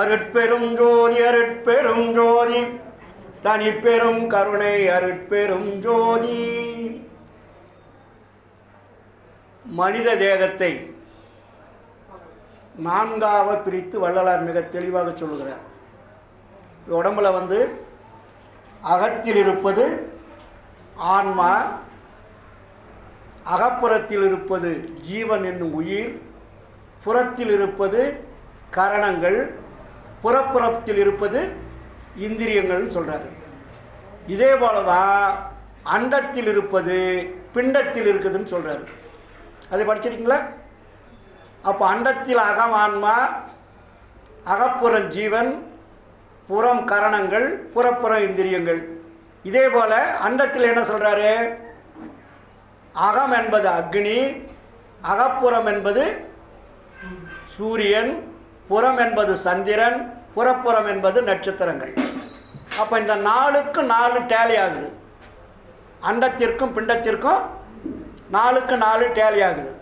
அருட்பெரும் ஜோதி அருட்பெரும் ஜோதி தனிப்பெரும் கருணை அருட்பெரும் ஜோதி. மனித தேகத்தை நான்காக பிரித்து வள்ளலார் மிக தெளிவாக சொல்லுகிறார். உடம்புல அகத்தில் இருப்பது ஆன்மா, அகப்புறத்தில் இருப்பது ஜீவன் என்னும் உயிர், புறத்தில் இருப்பது கரணங்கள், புறப்புறத்தில் இருப்பது இந்திரியங்கள்னு சொல்கிறாரு. இதே போல தான் அண்டத்தில் இருப்பது பிண்டத்தில் இருக்குதுன்னு சொல்கிறாரு. அதை படிச்சிருக்கீங்களா? அப்போ அண்டத்தில் அகம் ஆன்மா, அகப்புறம் ஜீவன், புறம் கரணங்கள், புறப்புறம் இந்திரியங்கள். இதே போல் அண்டத்தில் என்ன சொல்கிறாரு? அகம் என்பது அக்னி, அகப்புறம் என்பது சூரியன், புறம் என்பது சந்திரன், புறப்புறம் என்பது நட்சத்திரங்கள். அப்போ இந்த 4க்கு 4 டேலி ஆகுது. அண்டத்திற்கும் பிண்டத்திற்கும் 4க்கு 4 டேலி ஆகுது.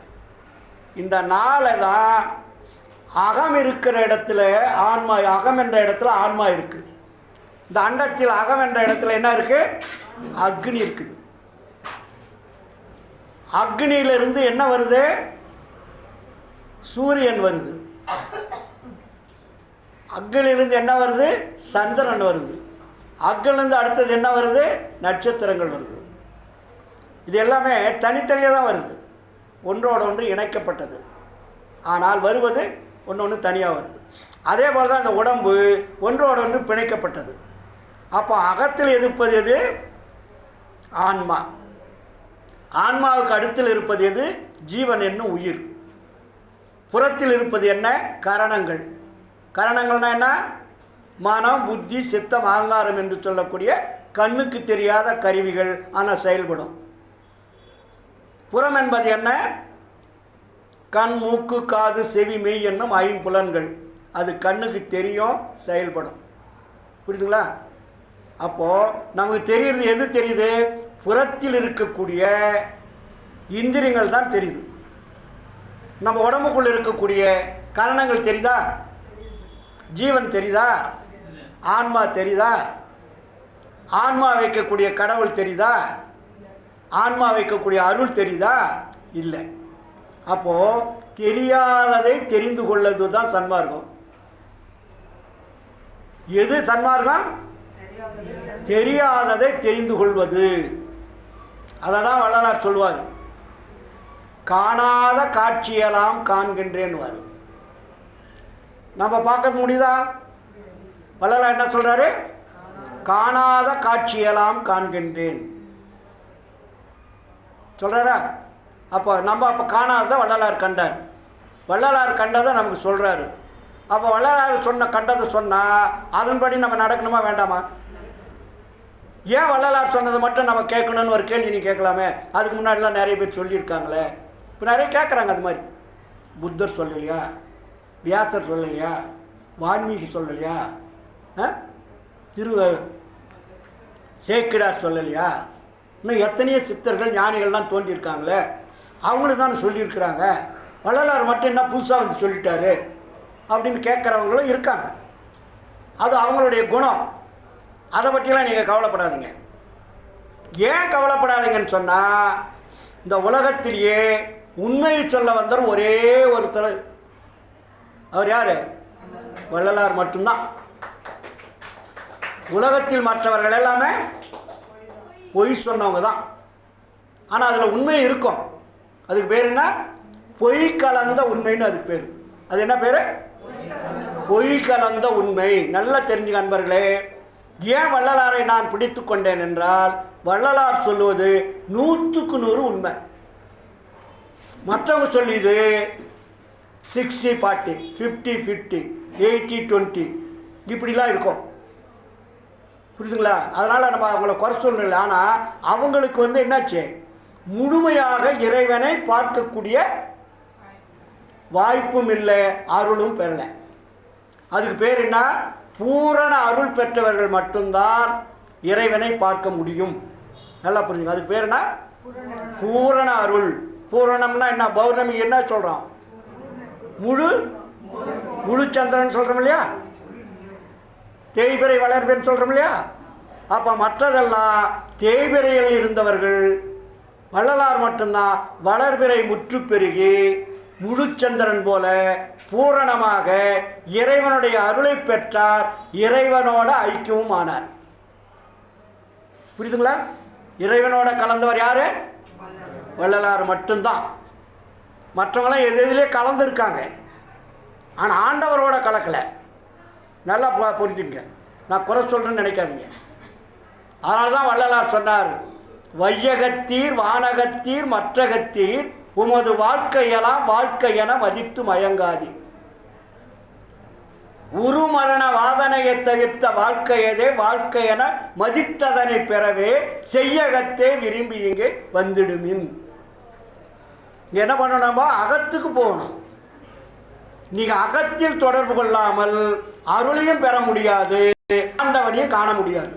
இந்த 4 தான் அகம் இருக்கிற இடத்துல ஆன்மா, அகம் என்ற இடத்துல ஆன்மா இருக்குது. இந்த அண்டத்தில் அகம் என்ற இடத்துல என்ன இருக்குது? அக்னி இருக்குது. அக்னியிலிருந்து என்ன வருது? சூரியன் வருது. அக்னியிலிருந்து என்ன வருது? சந்திரன் வருது. அக்னிலிருந்து அடுத்தது என்ன வருது? நட்சத்திரங்கள் வருது. இது எல்லாமே தனித்தனியாக தான் வருது, ஒன்றோடு ஒன்று இணைக்கப்பட்டது. ஆனால் வருவது ஒன்று ஒன்று தனியாக வருது. அதே போல் தான் இந்த உடம்பு ஒன்றோடு ஒன்று பிணைக்கப்பட்டது. அப்போ அகத்தில் இருப்பது எது? ஆன்மா. ஆன்மாவுக்கு அடுத்தில் இருப்பது எது? ஜீவன் என்னும் உயிர். புறத்தில் இருப்பது என்ன? கரணங்கள். கரணங்கள்னால் என்ன? மனம், புத்தி, சித்தம், அகங்காரம் என்று சொல்லக்கூடிய கண்ணுக்கு தெரியாத கருவிகள், ஆனால் செயல்படும். புறம் என்பது என்ன? கண், மூக்கு, காது, செவி, மெய் என்னும் 5 புலன்கள். அது கண்ணுக்கு தெரியும், செயல்படும். புரியுதுங்களா? அப்போது நமக்கு தெரியுறது எது தெரியுது? புறத்தில் இருக்கக்கூடிய இந்திரியங்கள் தான் தெரியுது. நம்ம உடம்புக்குள்ளே இருக்கக்கூடிய கரணங்கள் தெரியுதா? ஜீவன் தெரியுதா? ஆன்மா தெரியுதா? ஆன்மா வைக்கக்கூடிய கடவுள் தெரியுதா? ஆன்மா வைக்கக்கூடிய அருள் தெரியுதா? இல்லை. அப்போது தெரியாததை தெரிந்து கொள்வது தான் சன்மார்க்கம். எது சன்மார்க்கம்? தெரியாததை தெரிந்து கொள்வது. அதை தான் வள்ளலார் சொல்வார். காணாத காட்சியெல்லாம் காண்கின்றேன்னு வரும். நம்ம பார்க்க முடியுதா? வள்ளலார் என்ன சொல்கிறாரு? காணாத காட்சியெல்லாம் காண்கின்றேன் சொல்கிறாரா? அப்போ நம்ம காணாததை வள்ளலார் கண்டார். வள்ளலார் கண்டதை நமக்கு சொல்கிறாரு. அப்போ வள்ளலார் கண்டதை சொன்னால் அதன்படி நம்ம நடக்கணுமா வேண்டாமா? ஏன் வள்ளலார் சொன்னதை மட்டும் நம்ம கேட்கணுன்னு ஒரு கேள்வி நீ கேட்கலாமே. அதுக்கு முன்னாடிலாம் நிறைய பேர் சொல்லியிருக்காங்களே. இப்போ நிறைய கேட்குறாங்க. அது மாதிரி புத்தர் சொல்லலையா? வியாசர் சொல்லலையா? வால்மீகி சொல்லலையா? சேக்கிடார் சொல்லலையா? இன்னும் எத்தனையோ சித்தர்கள் ஞானிகள்லாம் தோன்றியிருக்காங்களே, அவங்களுக்கு தான் சொல்லியிருக்கிறாங்க. வள்ளலார் மட்டும் என்ன புதுசாக சொல்லிட்டாரு அப்படின்னு கேட்குறவங்களும் இருக்காங்க. அது அவங்களுடைய குணம். அதை பற்றிலாம் நீங்கள் கவலைப்படாதீங்க. ஏன் கவலைப்படாதீங்கன்னு சொன்னால், இந்த உலகத்திலேயே உண்மையை சொல்ல வந்தவர் ஒரே ஒருத்தர். அவர் யார்? வள்ளலார் மட்டும்தான். உலகத்தில் மற்றவர்கள் எல்லாமே பொய் சொன்னவங்க தான். ஆனால் அதில் உண்மை இருக்கும். அதுக்கு பேர் என்ன? பொய் கலந்த உண்மைன்னு அதுக்கு பேர். அது என்ன பேர்? பொய் கலந்த உண்மை. நல்லா தெரிஞ்சுக்க அன்பர்களே. ஏன் வள்ளலாரை நான் பிடித்து கொண்டேன் என்றால், வள்ளலார் சொல்லுவது 100க்கு 100 உண்மை. மற்றவங்க சொல்லிது 60-40, 50-50, 80-20 இப்படிலாம் இருக்கும். புரியுதுங்களா? அதனால் நம்ம அவங்கள குறை சொல்லல. ஆனால் அவங்களுக்கு என்னாச்சு? முழுமையாக இறைவனை பார்க்கக்கூடிய வாய்ப்பும் இல்லை, அருளும் பெறலை. அதுக்கு பேர் என்ன? பூரண அருள் பெற்றவர்கள் மட்டும்தான் இறைவனை பார்க்க முடியும். நல்லா புரிஞ்சுங்க. அதுக்கு பேர் என்ன? பூரண அருள். பூரணம்னா என்ன? பௌர்ணமி என்ன சொல்கிறோம்? முழு முழு சந்திரன் சொல்கிறோம் இல்லையா? தேய்பிறை வளர்பிறைன்னு சொல்கிறோம் இல்லையா? அப்போ மற்றதெல்லாம் தேய்பிறையில் இருந்தவர்கள், வள்ளலார் மட்டும்தான் வளர்பிறை முற்று பெருகி முழுச்சந்திரன் போல பூரணமாக இறைவனுடைய அருளை பெற்றார், இறைவனோட ஐக்கியமும் ஆனார். புரியுதுங்களா? இறைவனோட கலந்தவர் யாரு? வள்ளலார் மட்டும்தான். மற்றவங்களாம் எதிலே கலந்துருக்காங்க, ஆனால் ஆண்டவரோட கலக்கலை. நல்லா புரிஞ்சுங்க, நான் குறை சொல்கிறேன்னு நினைக்காதீங்க. அதனால தான் வள்ளலார் சொன்னார், வையகத்தீர் வானகத்தீர் மற்றகத்தீர் உமது வாழ்க்கையெல்லாம் வாழ்க்கையென மதித்து மயங்காதி. உருமரண வாதனையை தவிர்த்த வாழ்க்கையதே வாழ்க்கையென மதித்ததனை பெறவே செய்யகத்தே விரும்பி இங்கே வந்துடுமின். என்ன பண்ணணும்பா? அகத்துக்கு போகணும். நீங்கள் அகத்தில் தொடர்பு கொள்ளாமல் அருளையும் பெற முடியாது, ஆண்டவனையும் காண முடியாது.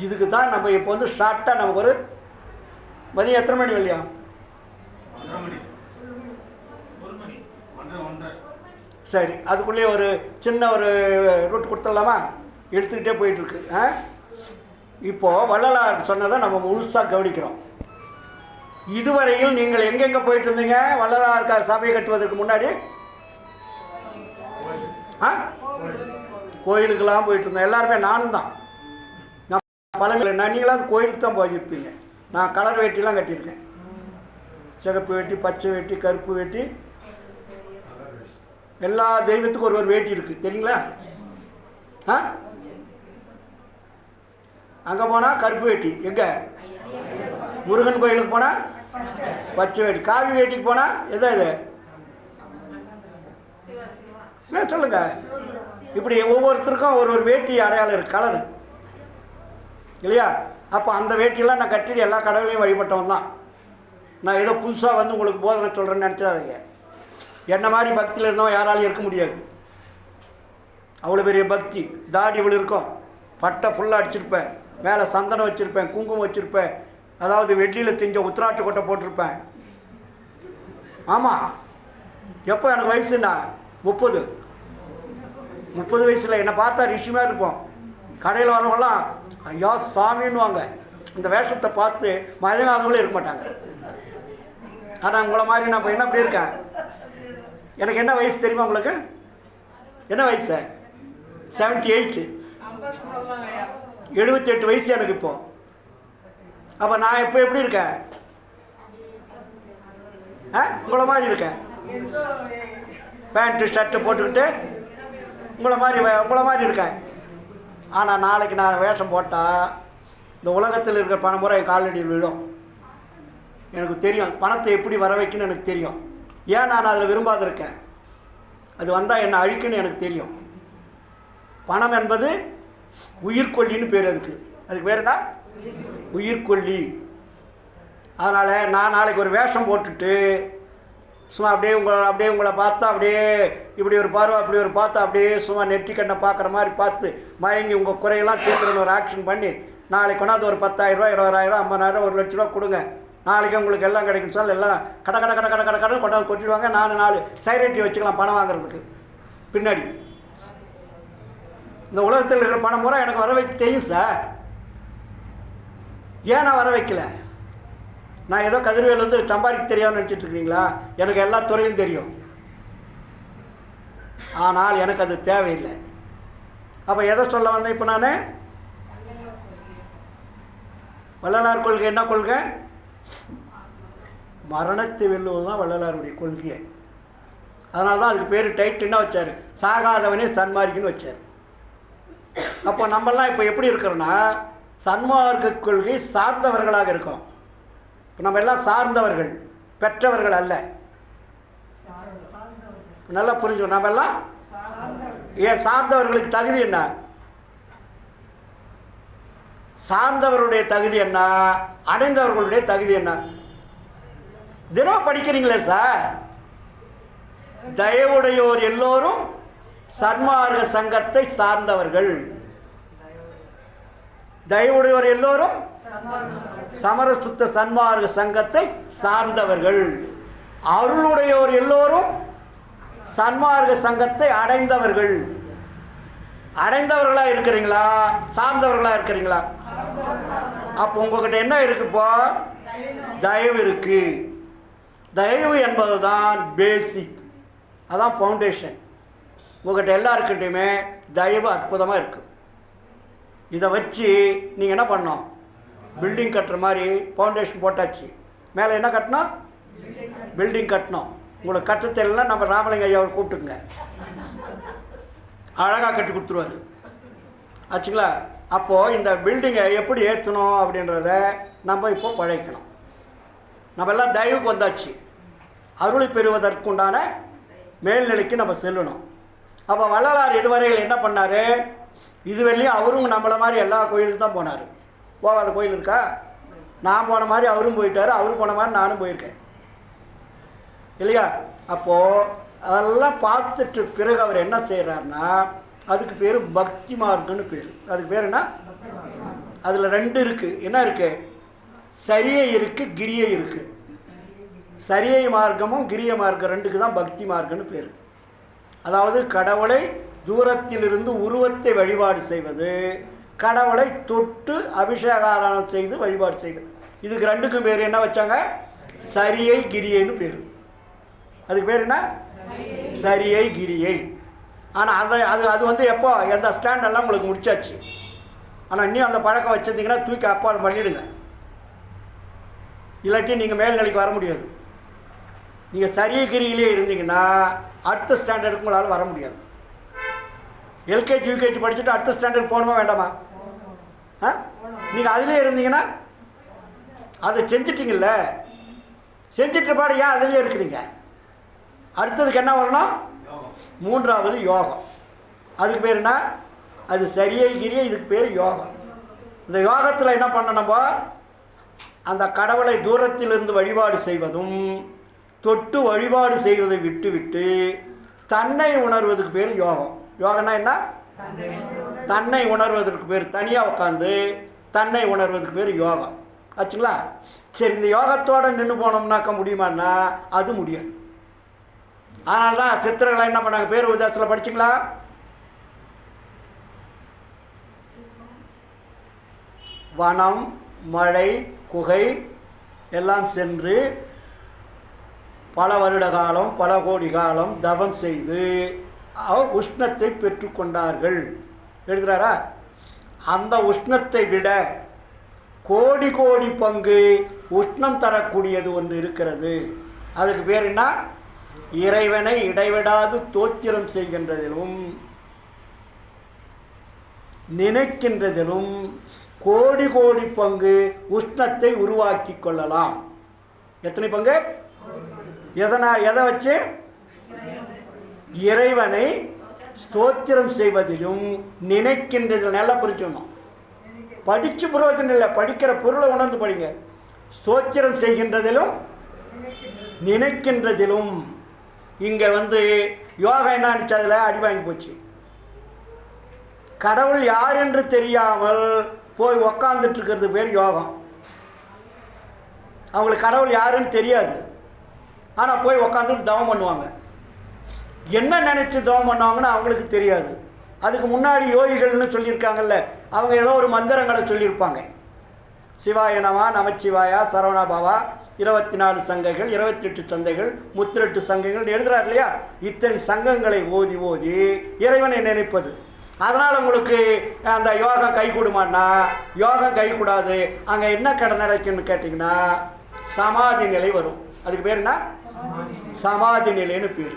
இதுக்கு தான் நம்ம இப்போ வந்து ஷார்ட்டாக நமக்கு ஒரு மதியம் எத்தனை மணி இல்லையா? சரி, அதுக்குள்ளே ஒரு சின்ன ஒரு ரூட் கொடுத்துடலாமா? எடுத்துக்கிட்டே போயிட்டுருக்கு. இப்போது வள்ளலார் சொன்னதை நம்ம முழுசாக கவனிக்கிறோம். இதுவரையில் நீங்கள் எங்கெங்கே போயிட்டு இருந்தீங்க? வள்ளலார் சபை கட்டுவதற்கு முன்னாடி கோயிலுக்கெல்லாம் போயிட்டு இருந்தேன். எல்லாருமே நானும் தான். பழமையில நீங்களாவது கோயிலுக்கு தான் போயிருப்பீங்க. நான் கலர் வேட்டிலாம் கட்டியிருக்கேன். சிகப்பு வேட்டி, பச்சை வேட்டி, கருப்பு வேட்டி, எல்லா தெய்வத்துக்கும் ஒரு ஒரு வேட்டி இருக்குது, தெரியுங்களா? அங்கே போனால் கருப்பு வேட்டி, எங்கே முருகன் கோயிலுக்கு போனால் பச்சை வேட்டி, காவி வேட்டிக்கு போனால் எதோ இது சொல்லுங்கள். இப்படி ஒவ்வொருத்தருக்கும் ஒரு ஒரு வேட்டி அடையாளம் இருக்குது, கலரு இல்லையா? அப்போ அந்த வேட்டியெல்லாம் நான் கட்டிட்டு எல்லா கடவுளையும் வழிபட்டவன் தான். நான் ஏதோ புதுசாக வந்து உங்களுக்கு போதனை சொல்கிறேன்னு நினச்சாதீங்க. என்ன மாதிரி பக்தியில் இருந்தவன் யாராலையும் இருக்க முடியாது. அவ்வளோ பெரிய பக்தி. தாடி இவ்வளோ இருக்கும், பட்டை ஃபுல்லாக அடிச்சிருப்பேன், மேலே சந்தனம் வச்சுருப்பேன், குங்குமம் வச்சுருப்பேன், அதாவது வெள்ளியில் செஞ்ச உத்திராட்ச கொட்டை போட்டிருப்பேன். ஆமாம், எப்போ எனக்கு வயசுண்ணா 30 வயசில் என்னை பார்த்தா ரிஷிமாக இருப்போம். கடையில் வரவங்களாம் ஐயா சாமின்னுவாங்க. இந்த வேஷத்தை பார்த்து மயங்காதவங்களே இருக்க மாட்டாங்க. ஆனால் உங்களை மாதிரி நான் இப்போ என்ன அப்படி இருக்கேன்? எனக்கு என்ன வயசு தெரியுமா உங்களுக்கு? என்ன வயசு? 78. 78 வயசு எனக்கு இப்போது. அப்போ நான் இப்போ எப்படி இருக்கேன்? உங்களை மாதிரி இருக்கேன். பேண்ட்டு ஷர்ட்டு போட்டுக்கிட்டு உங்களை மாதிரி இருக்கேன். ஆனால் நாளைக்கு நான் வேஷம் போட்டால் இந்த உலகத்தில் இருக்கிற பணம் முறை என் காலடியில் விழும். எனக்கு தெரியும் பணத்தை எப்படி வர வைக்கணும்னு எனக்கு தெரியும். ஏன் நான் அதில் விரும்பாதிருக்கேன்? அது வந்தால் என்னை அழிக்குன்னு எனக்கு தெரியும். பணம் என்பது உயிர்கொல்லின்னு பேர். அதுக்கு பேர் என்ன? உயிர்கொல்லி. அதனால் நான் நாளைக்கு ஒரு வேஷம் போட்டுட்டு சும்மா அப்படியே உங்களை பார்த்தா அப்படியே இப்படி ஒரு பார்வை அப்படி ஒரு பார்த்தா அப்படியே சும்மா நெற்றிக்கண்ணை பார்க்குற மாதிரி பார்த்து மயங்கி உங்கள் குறையெல்லாம் தீர்க்கணும்னு ஒரு ஆக்ஷன் பண்ணி நாளைக்கு கொண்டாந்து ஒரு 10,000 20,000 50,000 1 லட்ச ரூபா கொடுங்க, நாளைக்கு உங்களுக்கு எல்லாம் கிடைக்கும் சொல்ல எல்லாம் கடை கொண்டாந்து கொட்டிடுவாங்க. 4 சைரட்டி வச்சுக்கலாம் பணம் வாங்குறதுக்கு. பின்னாடி இந்த உலகத்தில் இருக்கிற பணம் முறை எனக்கு வர வைக்க தெரியும் சார். ஏன் நான் வர வைக்கல? நான் ஏதோ கதிர்வேல் வந்து சம்பாதிக்க தெரியாதுன்னு நினச்சிட்ருக்கீங்களா? எனக்கு எல்லா துறையும் தெரியும். ஆனால் எனக்கு அது தேவையில்லை. அப்போ எதை சொல்ல வந்தேன் இப்போ நான்? வள்ளலார் கொள்கை என்ன கொள்கை? மரணத்தை வெல்லுவது தான் வள்ளலாருடைய கொள்கையை. அதனால தான் அதுக்கு பேர் டைட்டில் என்ன வச்சார்? சாகாதவனே சன்மார்க்கின்னு வச்சார். அப்போ நம்மெல்லாம் இப்போ எப்படி இருக்கிறோன்னா சன்மார்க்க கொள்கை சார்ந்தவர்களாக இருக்கோம். இப்போ நம்ம எல்லாம் சார்ந்தவர்கள், பெற்றவர்கள் அல்ல. நல்லா புரிஞ்சுக்கணும். நம்ம எல்லாம் ஏன் சார்ந்தவர்களுக்கு தகுதி என்ன? சார்ந்தவர்களுடைய தகுதி என்ன? அடைந்தவர்களுடைய தகுதி என்ன? தினம் படிக்கிறீங்களே சார். தயவுடையோர் எல்லோரும் சன்மார்க்க சங்கத்தை சார்ந்தவர்கள். தயவுடையோர் எல்லோரும் சமரசுத்த சன்மார்க்க சங்கத்தை சார்ந்தவர்கள். அருளுடையோர் எல்லோரும் சன்மார்க்க சங்கத்தை அடைந்தவர்கள். அடைந்தவர்களாக இருக்கிறீங்களா, சார்ந்தவர்களாக இருக்கிறீங்களா? அப்போ உங்கள்கிட்ட என்ன இருக்குது? இப்போ தயவு இருக்குது. தயவு என்பது தான் பேசிக், அதான் ஃபவுண்டேஷன். உங்கள்கிட்ட எல்லாருக்கிட்டையுமே தயவு அற்புதமாக இருக்குது. இதை வச்சு நீங்கள் என்ன பண்ணோம்? பில்டிங் கட்டுற மாதிரி ஃபவுண்டேஷன் போட்டாச்சு. மேலே என்ன கட்டணும்? பில்டிங் கட்டணும். உங்களுக்கு கட்டத்தெல்லாம் நம்ம ராமலிங்க ஐயாவை கூப்பிட்டுக்குங்க, அழகாக கட்டி கொடுத்துருவாரு. ஆச்சுங்களா? அப்போது இந்த பில்டிங்கை எப்படி ஏற்றணும் அப்படின்றத நம்ம இப்போ பழைக்கணும். நம்ம எல்லாம் தயவுக்கு வந்தாச்சு. அருளை பெறுவதற்குண்டான மேல்நிலைக்கு நம்ம செல்லணும். அப்போ வள்ளலார் இதுவரையில் என்ன பண்ணார்? இதுவரையிலையும் அவரும் நம்மளை மாதிரி எல்லா கோயிலுக்கு தான் போனார். போகாத கோயில் இருக்கா? நான் போன மாதிரி அவரும் போயிட்டார், அவரும் போன மாதிரி நானும் போயிருக்கேன் இல்லையா? அப்போது அதெல்லாம் பார்த்துட்டு பிறகு அவர் என்ன செய்கிறாருன்னா, அதுக்கு பேர் பக்தி மார்க்கம்னு பேர். அதுக்கு பேர் என்ன? அதில் ரெண்டு இருக்குது. என்ன இருக்குது? சரியை இருக்குது, கிரியை இருக்குது. சரியை மார்க்கமும் கிரிய மார்க்கம் ரெண்டுக்கு தான் பக்தி மார்க்கம்னு பேர். அதாவது கடவுளை தூரத்திலிருந்து உருவத்தை வழிபாடு செய்வது, கடவுளை தொட்டு அபிஷேகாராதனை செய்து வழிபாடு செய்வது. இதுக்கு ரெண்டுக்கும் பேர் என்ன வச்சாங்க? சரியை கிரியைன்னு பேர். அதுக்கு பேர் என்ன? சரியை கிரியை. ஆனால் அது வந்து எப்போ எந்த ஸ்டாண்டெல்லாம் உங்களுக்கு முடிச்சாச்சு. ஆனால் இன்னும் அந்த பழக்கம் வச்சுருந்தீங்கன்னா தூக்கி அப்பால் பண்ணிவிடுங்க. இல்லாட்டி நீங்கள் மேல்நிலைக்கு வர முடியாது. நீங்கள் சரியை கிரியிலே இருந்தீங்கன்னா அடுத்த ஸ்டாண்டர்டுக்கு உங்களால் வர முடியாது. எல்கேஜி யூகேஜி படிச்சுட்டு அடுத்த ஸ்டாண்டர்ட் போகணுமா வேண்டாமா? நீங்கள் அதிலே இருந்தீங்கன்னா அதை செஞ்சிட்டிங்கல்ல, செஞ்சிட்ட பாடு ஏன் அதிலே இருக்கிறீங்க? அடுத்ததுக்கு என்ன வரணும்? மூன்றாவது யோகம். அதுக்கு பேர் என்ன? அது சரியை கிரியை, இதுக்கு பேர் யோகம். இந்த யோகத்தில் என்ன பண்ண நம்ம? அந்த கடவுளை தூரத்திலிருந்து வழிபாடு செய்வதும் தொட்டு வழிபாடு செய்வதை விட்டு விட்டு தன்னை உணர்வதுக்கு பேர் யோகம். யோகம்னா என்ன? தன்னை உணர்வதற்கு பேர். தனியாக உட்காந்து தன்னை உணர்வதற்கு பேர் யோகம். ஆச்சுங்களா? சரி, இந்த யோகத்தோடு நின்று போனோம்னாக்க முடியுமான்னா அது முடியாது. அதனால தான் சித்தர்களை என்ன பண்ணாங்க? பேர் உதாசத்தில் படிச்சிங்களா? வனம், மழை, குகை எல்லாம் சென்று பல வருட காலம், பல கோடி காலம் தவம் செய்து உஷ்ணத்தை பெற்றுக்கொண்டார்கள். எழுதுகிறாரா? அந்த உஷ்ணத்தை விட கோடி கோடி பங்கு உஷ்ணம் தரக்கூடியது ஒன்று இருக்கிறது. அதுக்கு பேர் என்ன? இறைவனை இடைவிடாது தோத்திரம் செய்கின்றதிலும் நினைக்கின்றதிலும் கோடி கோடி பங்கு உஷ்ணத்தை உருவாக்கி கொள்ளலாம். எத்தனை பங்கு? எதை வச்சு? இறைவனை ஸ்தோத்திரம் செய்வதிலும் நினைக்கின்றதில். நல்லா புரிஞ்சுக்கணும். படித்து புரோஜனம் இல்லை, படிக்கிற பொருளை உணர்ந்து படிங்க. ஸ்தோத்திரம் செய்கின்றதிலும் நினைக்கின்றதிலும். இங்கே வந்து யோகா என்ன அடிச்சு அதில் அடி வாங்கி போச்சு. கடவுள் யார் என்று தெரியாமல் போய் உக்காந்துட்டு இருக்கிறது பேர் யோகம். அவங்களுக்கு கடவுள் யாருன்னு தெரியாது, ஆனால் போய் உக்காந்துட்டு தவம் பண்ணுவாங்க. என்ன நினச்சி தவம் பண்ணுவாங்கன்னு அவங்களுக்கு தெரியாது. அதுக்கு முன்னாடி யோகிகள்னு சொல்லியிருக்காங்கல்ல, அவங்க ஏதோ ஒரு மந்திரங்களை சொல்லியிருப்பாங்க. சிவாய நம, நமச்சிவாயா, சரவணா பாவா, 24 சங்கைகள், 28 சந்தைகள், 38 சங்கைகள் எழுதுறாரு இல்லையா? இத்தனை சங்கங்களை ஓதி ஓதி இறைவனை நினைப்பது. அதனால் உங்களுக்கு அந்த யோகம் கை கூடுமான்னா யோகம் கை கூடாது. அங்கே என்ன கடை நடக்குன்னு கேட்டிங்கன்னா சமாதி நிலை வரும். அதுக்கு பேர் என்ன? சமாதி நிலைன்னு பேர்.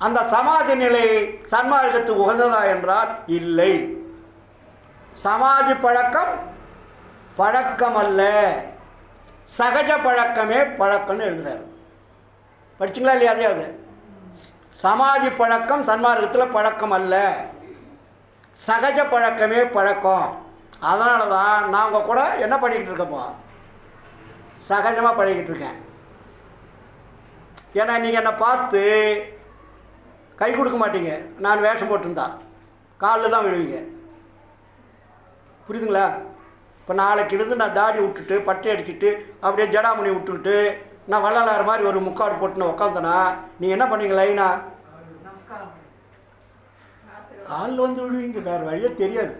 அந்த சமாதி நிலை சன்மார்க்கத்துக்கு உகந்ததா என்றால் இல்லை. சமாதி பழக்கம் பழக்கம் அல்ல, சகஜ பழக்கமே பழக்கம்னு எழுதுறாரு. படிச்சிங்களா இல்லையா? அதையாவது சமாதி பழக்கம் சன்மார்க்கத்தில் பழக்கம் அல்ல, சகஜ பழக்கமே பழக்கம். அதனால தான் நான் உங்கள் கூட என்ன பண்ணிக்கிட்டு இருக்கேன்ப்போ? சகஜமாக பழகிட்டு இருக்கேன். ஏன்னா நீங்கள் என்னை பார்த்து கை கொடுக்க மாட்டீங்க. நான் வேஷம் போட்டிருந்தா காலில் தான் விழுவீங்க. புரியுதுங்களா? இப்போ நாளைக்கு இருந்து நான் தாடி விட்டுட்டு பட்டை அடிச்சுட்டு அப்படியே ஜடாமணி விட்டுக்கிட்டு நான் வள்ளலார் மாதிரி ஒரு முக்காடு போட்டுன்னு உக்காந்தனா நீங்கள் என்ன பண்ணீங்க? லைனா காலில் வந்து விழுவீங்க, வேறு வழியே தெரியாது.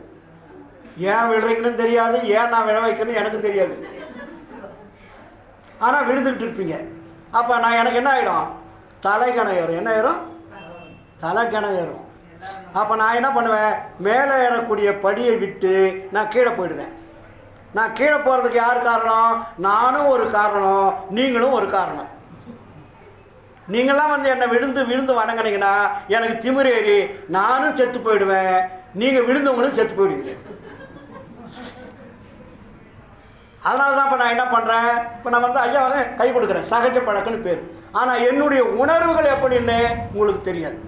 ஏன் விழுறீங்கன்னு தெரியாது, ஏன் நான் விழ வைக்கிறேன்னு எனக்கும் தெரியாது. ஆனால் விழுந்துக்கிட்டு இருப்பீங்க. அப்போ நான் எனக்கு என்ன ஆகிடும், தலைகணம் ஏறும். என்ன ஏறும்? தலைகணம் ஏறும். அப்போ நான் என்ன பண்ணுவேன், மேலே ஏறக்கூடிய படியை விட்டு நான் கீழே போயிடுவேன். நான் கீழே போகிறதுக்கு யார் காரணம்? நானும் ஒரு காரணம், நீங்களும் ஒரு காரணம். நீங்களாம் வந்து என்னை விழுந்து வணங்கினீங்கன்னா எனக்கு திமிரேறி நானும் செத்து போயிடுவேன், நீங்கள் விழுந்தவங்களும் செத்து போயிடுவீங்க. அதனால தான் இப்போ நான் என்ன பண்ணுறேன், இப்போ நான் வந்து ஐயா வந்து கை கொடுக்குறேன், சகஜ பழக்கம்னு பேர். ஆனால் என்னுடைய உணர்வுகள் எப்படின்னு உங்களுக்கு தெரியாது.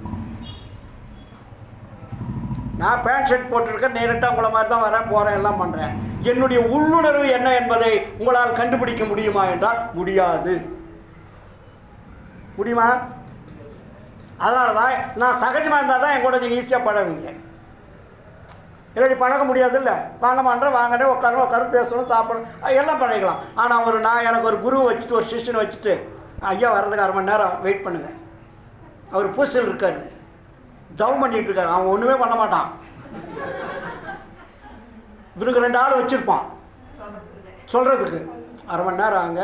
நான் பேண்ட் ஷர்ட் போட்டிருக்கேன், நேரட்டாக உங்களை மாதிரி தான் வரேன், போகிறேன், எல்லாம் பண்ணுறேன். என்னுடைய உள்ளுணர்வு என்ன என்பதை உங்களால் கண்டுபிடிக்க முடியுமா என்றால் முடியாது. முடியுமா? அதனால தான் நான் சகஜமாக இருந்தால் தான் என் கூட நீங்கள் ஈஸியாக பழகுவீங்க. இல்லாட்டி பழக முடியாது. இல்லை, வாங்க பண்ணுறேன், வாங்கினே உட்காரும், பேசணும், சாப்பிடணும், எல்லாம் பழகிக்கலாம். ஆனால் நான் எனக்கு ஒரு குருவை வச்சுட்டு, ஒரு சிஷ்யனை வச்சுட்டு, ஐயா வர்றதுக்கு 1/2 மணி நேரம் வெயிட் பண்ணுங்கள், அவர் பூசல் இருக்கார், தவம் பண்ணிகிட்டு இருக்கார், அவன் ஒன்றுமே பண்ண மாட்டான், இவனுக்கு 2 ஆள் வச்சுருப்பான் சொல்கிறதுக்கு. 1/2 மணி நேரம் ஆங்க.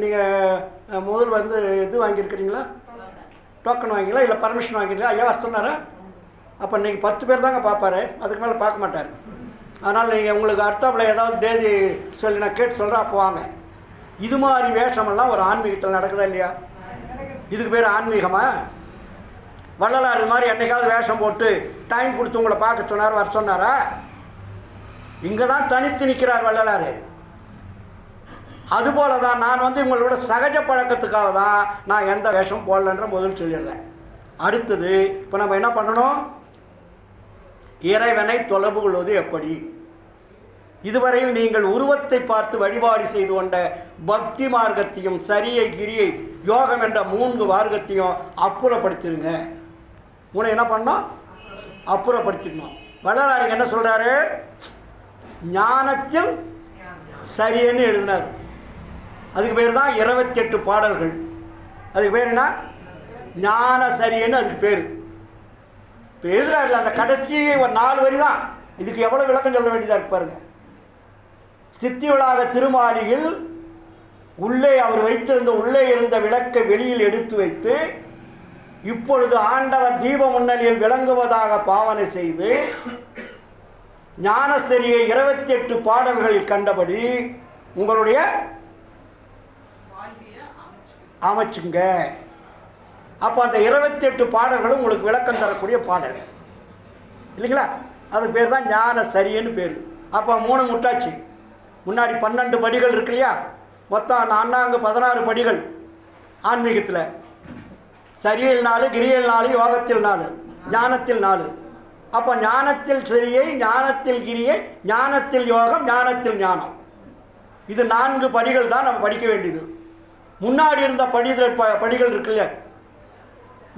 நீங்கள் முதல் வந்து இது வாங்கியிருக்கிறீங்களா, டோக்கன் வாங்கிங்களா, இல்லை பர்மிஷன் வாங்கியிருக்கீங்களா? ஐயா வர சொன்னாரா? அப்போ நீங்கள் 10 பேர் தாங்க பார்ப்பார், அதுக்கு மேலே பார்க்க மாட்டார். அதனால் நீங்கள் உங்களுக்கு அடுத்தாப்பில் ஏதாவது தேதி சொல்லி நான் கேட்டு சொல்கிறேன், அப்போ வாங்க. இது மாதிரி வேஷமெல்லாம் ஒரு ஆன்மீகத்தில் நடக்குதா இல்லையா? இதுக்கு பேர் ஆன்மீகமா? வள்ளலார் இது மாதிரி என்னைக்காவது வேஷம் போட்டு டைம் கொடுத்து உங்களை பார்க்க சொன்னார், வர சொன்னாரா? இங்கே தான் தனித்து நிற்கிறார் வள்ளலார். அதுபோல தான் நான் வந்து உங்களோட சகஜ பழக்கத்துக்காக தான் நான் எந்த வேஷம் போடலன்ற முதல் சொல்லிடுறேன். அடுத்தது இப்போ நம்ம என்ன பண்ணணும், இறைவனை தொடர்பு கொள்வது எப்படி? இதுவரையில் நீங்கள் உருவத்தை பார்த்து வழிபாடு செய்து கொண்ட பக்தி மார்க்கத்தையும் சரியை கிரியை யோகம் என்ற 3 மார்க்கத்தையும் அப்புறப்படுத்திடுங்க. என்ன பண்ணோம், அப்புறப்படுத்திடணும். வள்ளலார் என்ன சொல்கிறாரு, ஞானத்தில் சரியன்னு எழுதினார். அதுக்கு பேர் தான் 28 பாடல்கள். அதுக்கு பேர் என்ன, ஞான சரியன்னு அதுக்கு பேர். இப்போ எழுதுறாருல அந்த கடைசி ஒரு 4 வரி தான் இதுக்கு எவ்வளோ விளக்கம் சொல்ல வேண்டியதாக இருக்கு பாருங்க. சித்தி விழாக திருமாளியில் உள்ளே அவர் வைத்திருந்த உள்ளே இருந்த விளக்கை வெளியில் எடுத்து வைத்து இப்பொழுது ஆண்டவர் தீப முன்னணியில் விளங்குவதாக பாவனை செய்து ஞானசரியை 28 பாடல்களில் கண்டபடி உங்களுடைய அமைச்சுங்க. அப்போ அந்த 28 பாடல்களும் உங்களுக்கு விளக்கம் தரக்கூடிய பாடல் இல்லைங்களா? அதுக்கு பேர் தான் ஞான சரியன்னு பேர். அப்போ 3 முட்டாச்சு. முன்னாடி 12 படிகள் இருக்கு இல்லையா? மொத்தம் 16 படிகள் ஆன்மீகத்தில். சரியில் 4, கிரியல் 4, யோகத்தில் 4, ஞானத்தில் 4. அப்போ ஞானத்தில் சரியை, ஞானத்தில் கிரியை, ஞானத்தில் யோகம், ஞானத்தில் ஞானம். இது 4 படிகள் தான் நம்ம படிக்க வேண்டியது. முன்னாடி இருந்த படிகள் இருக்குல்ல,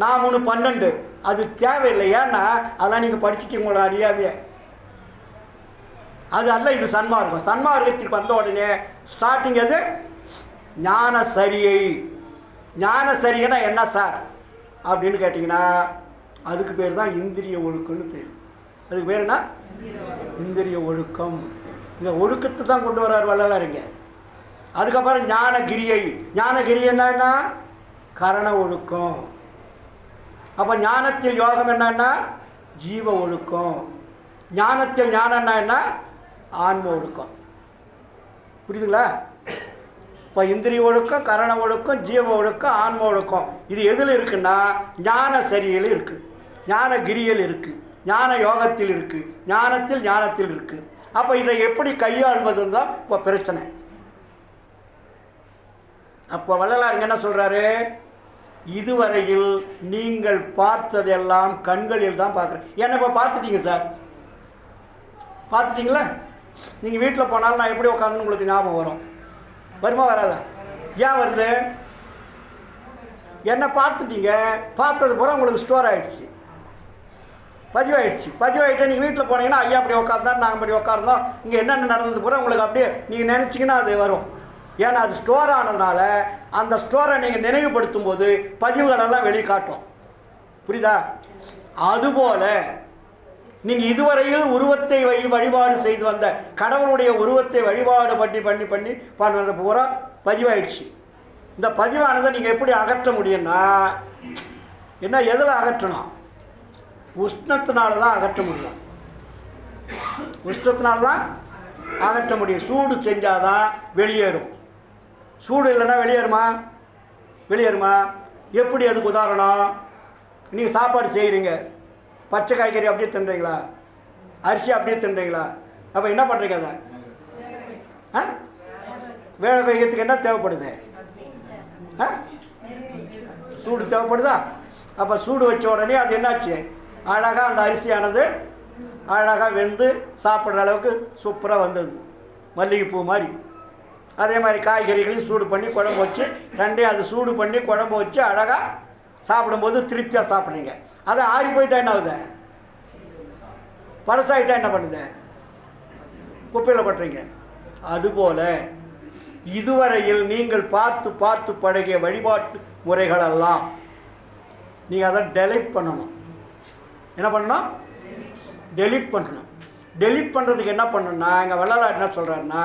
3 12 அது தேவையில்லை. ஏன்னா அதெல்லாம் நீங்கள் படிச்சுட்டு உங்களை அறியாமையே அது அல்ல. இது சன்மார்க்கம். சன்மார்க்கத்துக்கு வந்த உடனே ஸ்டார்டிங் எது, ஞான சரியை. ஞான சரியனா என்ன சார் அப்படின்னு கேட்டிங்கன்னா அதுக்கு பேர் தான் இந்திரிய ஒழுக்கம்னு பேர். அதுக்கு பேர் என்ன, இந்திரிய ஒழுக்கம். இந்த ஒழுக்கத்தை தான் கொண்டு வர்றார் வள்ளலாருங்க. அதுக்கப்புறம் ஞானகிரியை. ஞானகிரியன்னா என்ன, கரண ஒழுக்கம். அப்போ ஞானத்தில் யோகம் என்னன்னா ஜீவ ஒழுக்கம். ஞானத்தில் ஞானம்னா என்ன, ஆன்ம ஒழுக்கம். புரியுதுங்களா? இப்போ இந்திரிய ஒழுக்கம், கரண ஒழுக்கம், ஜீவ ஒழுக்கம், ஆன்ம ஒழுக்கம் இது எதில் இருக்குன்னா ஞான சரியில் இருக்குது, ஞானகிரியில் இருக்குது, ஞான யோகத்தில் இருக்குது, ஞானத்தில் இருக்குது. அப்போ இதை எப்படி கையாள்வதுன்னு தான் இப்போ பிரச்சனை. அப்போ வள்ளலார் என்ன சொல்கிறாரு, இதுவரையில் நீங்கள் பார்த்ததெல்லாம் கண்களில் தான் பார்க்குறேன். என்ன இப்போ பார்த்துட்டீங்க சார், பார்த்துட்டிங்களா? நீங்கள் வீட்டில் போனாலும் நான் எப்படி உட்காந்து உங்களுக்கு ஞாபகம் வரும், வருமா வராதா? ஏன் வருது? என்னை பார்த்துட்டீங்க, பார்த்தது பூரா உங்களுக்கு ஸ்டோர் ஆகிடுச்சு, பதிவாயிட்டு நீங்கள் வீட்டில் போனீங்கன்னா ஐயா அப்படி உட்காந்தார், நாங்கள் அப்படி உட்கார்ந்தோம், இங்கே என்னென்ன நடந்தது பூரா உங்களுக்கு அப்படியே நீங்கள் நினச்சிங்கன்னா அது வரும். ஏன்னா அது ஸ்டோர் ஆனதுனால அந்த ஸ்டோரை நீங்கள் நினைவுபடுத்தும் போது பதிவுகளெல்லாம் வெளிக்காட்டும். புரியுதா? அதுபோல் நீங்கள் இதுவரையில் உருவத்தை வழிபாடு செய்து வந்த கடவுளுடைய உருவத்தை வழிபாடு பண்ணி பண்ணுறது பூரா பதிவாயிடுச்சு. இந்த பதிவானதை நீங்கள் எப்படி அகற்ற முடியும்னா, என்ன எதில் அகற்றணும்? உஷ்ணத்தினால தான் அகற்ற முடியும். உஷ்ணத்தினால தான் அகற்ற முடியும். சூடு செஞ்சால் தான் வெளியேறும். சூடு இல்லைன்னா வெளியேறுமா? எப்படி? அதுக்கு உதாரணம், நீங்கள் சாப்பாடு செய்கிறீங்க, பச்சை காய்கறி அப்படியே தின்றீங்களா? அரிசி அப்படியே தின்றீங்களா? அப்போ என்ன பண்ணுறீங்க? அதை வேக வைக்கிறதுக்கு என்ன தேவைப்படுது? சூடு தேவைப்படுதா? அப்போ சூடு வச்ச உடனே அது என்னாச்சு? அழகாக அந்த அரிசியானது அழகாக வெந்து சாப்பிட்ற அளவுக்கு சூப்பராக வந்தது, மல்லிகைப்பூ மாதிரி. அதே மாதிரி காய்கறிகளையும் சூடு பண்ணி குழம்பு வச்சு ரெண்டையும் அது சூடு பண்ணி குழம்பு வச்சு அழகாக சாப்பிடும்போது திருப்தியாக சாப்பிட்றீங்க. அதை ஆறி போயிட்டா என்ன ஆகுது? பழசாயிட்டா என்ன பண்ணுது? குப்பையில் கொட்டுறீங்க. அதுபோல் இதுவரையில் நீங்கள் பார்த்து பழகிய வழிபாட்டு முறைகளெல்லாம் நீங்கள் அதை டெலீட் பண்ணணும். என்ன பண்ணணும்? டெலீட் பண்ணணும். டெலீட் பண்ணுறதுக்கு என்ன பண்ணணும்னா, எங்கள் வள்ளலார் என்ன சொல்கிறாருன்னா,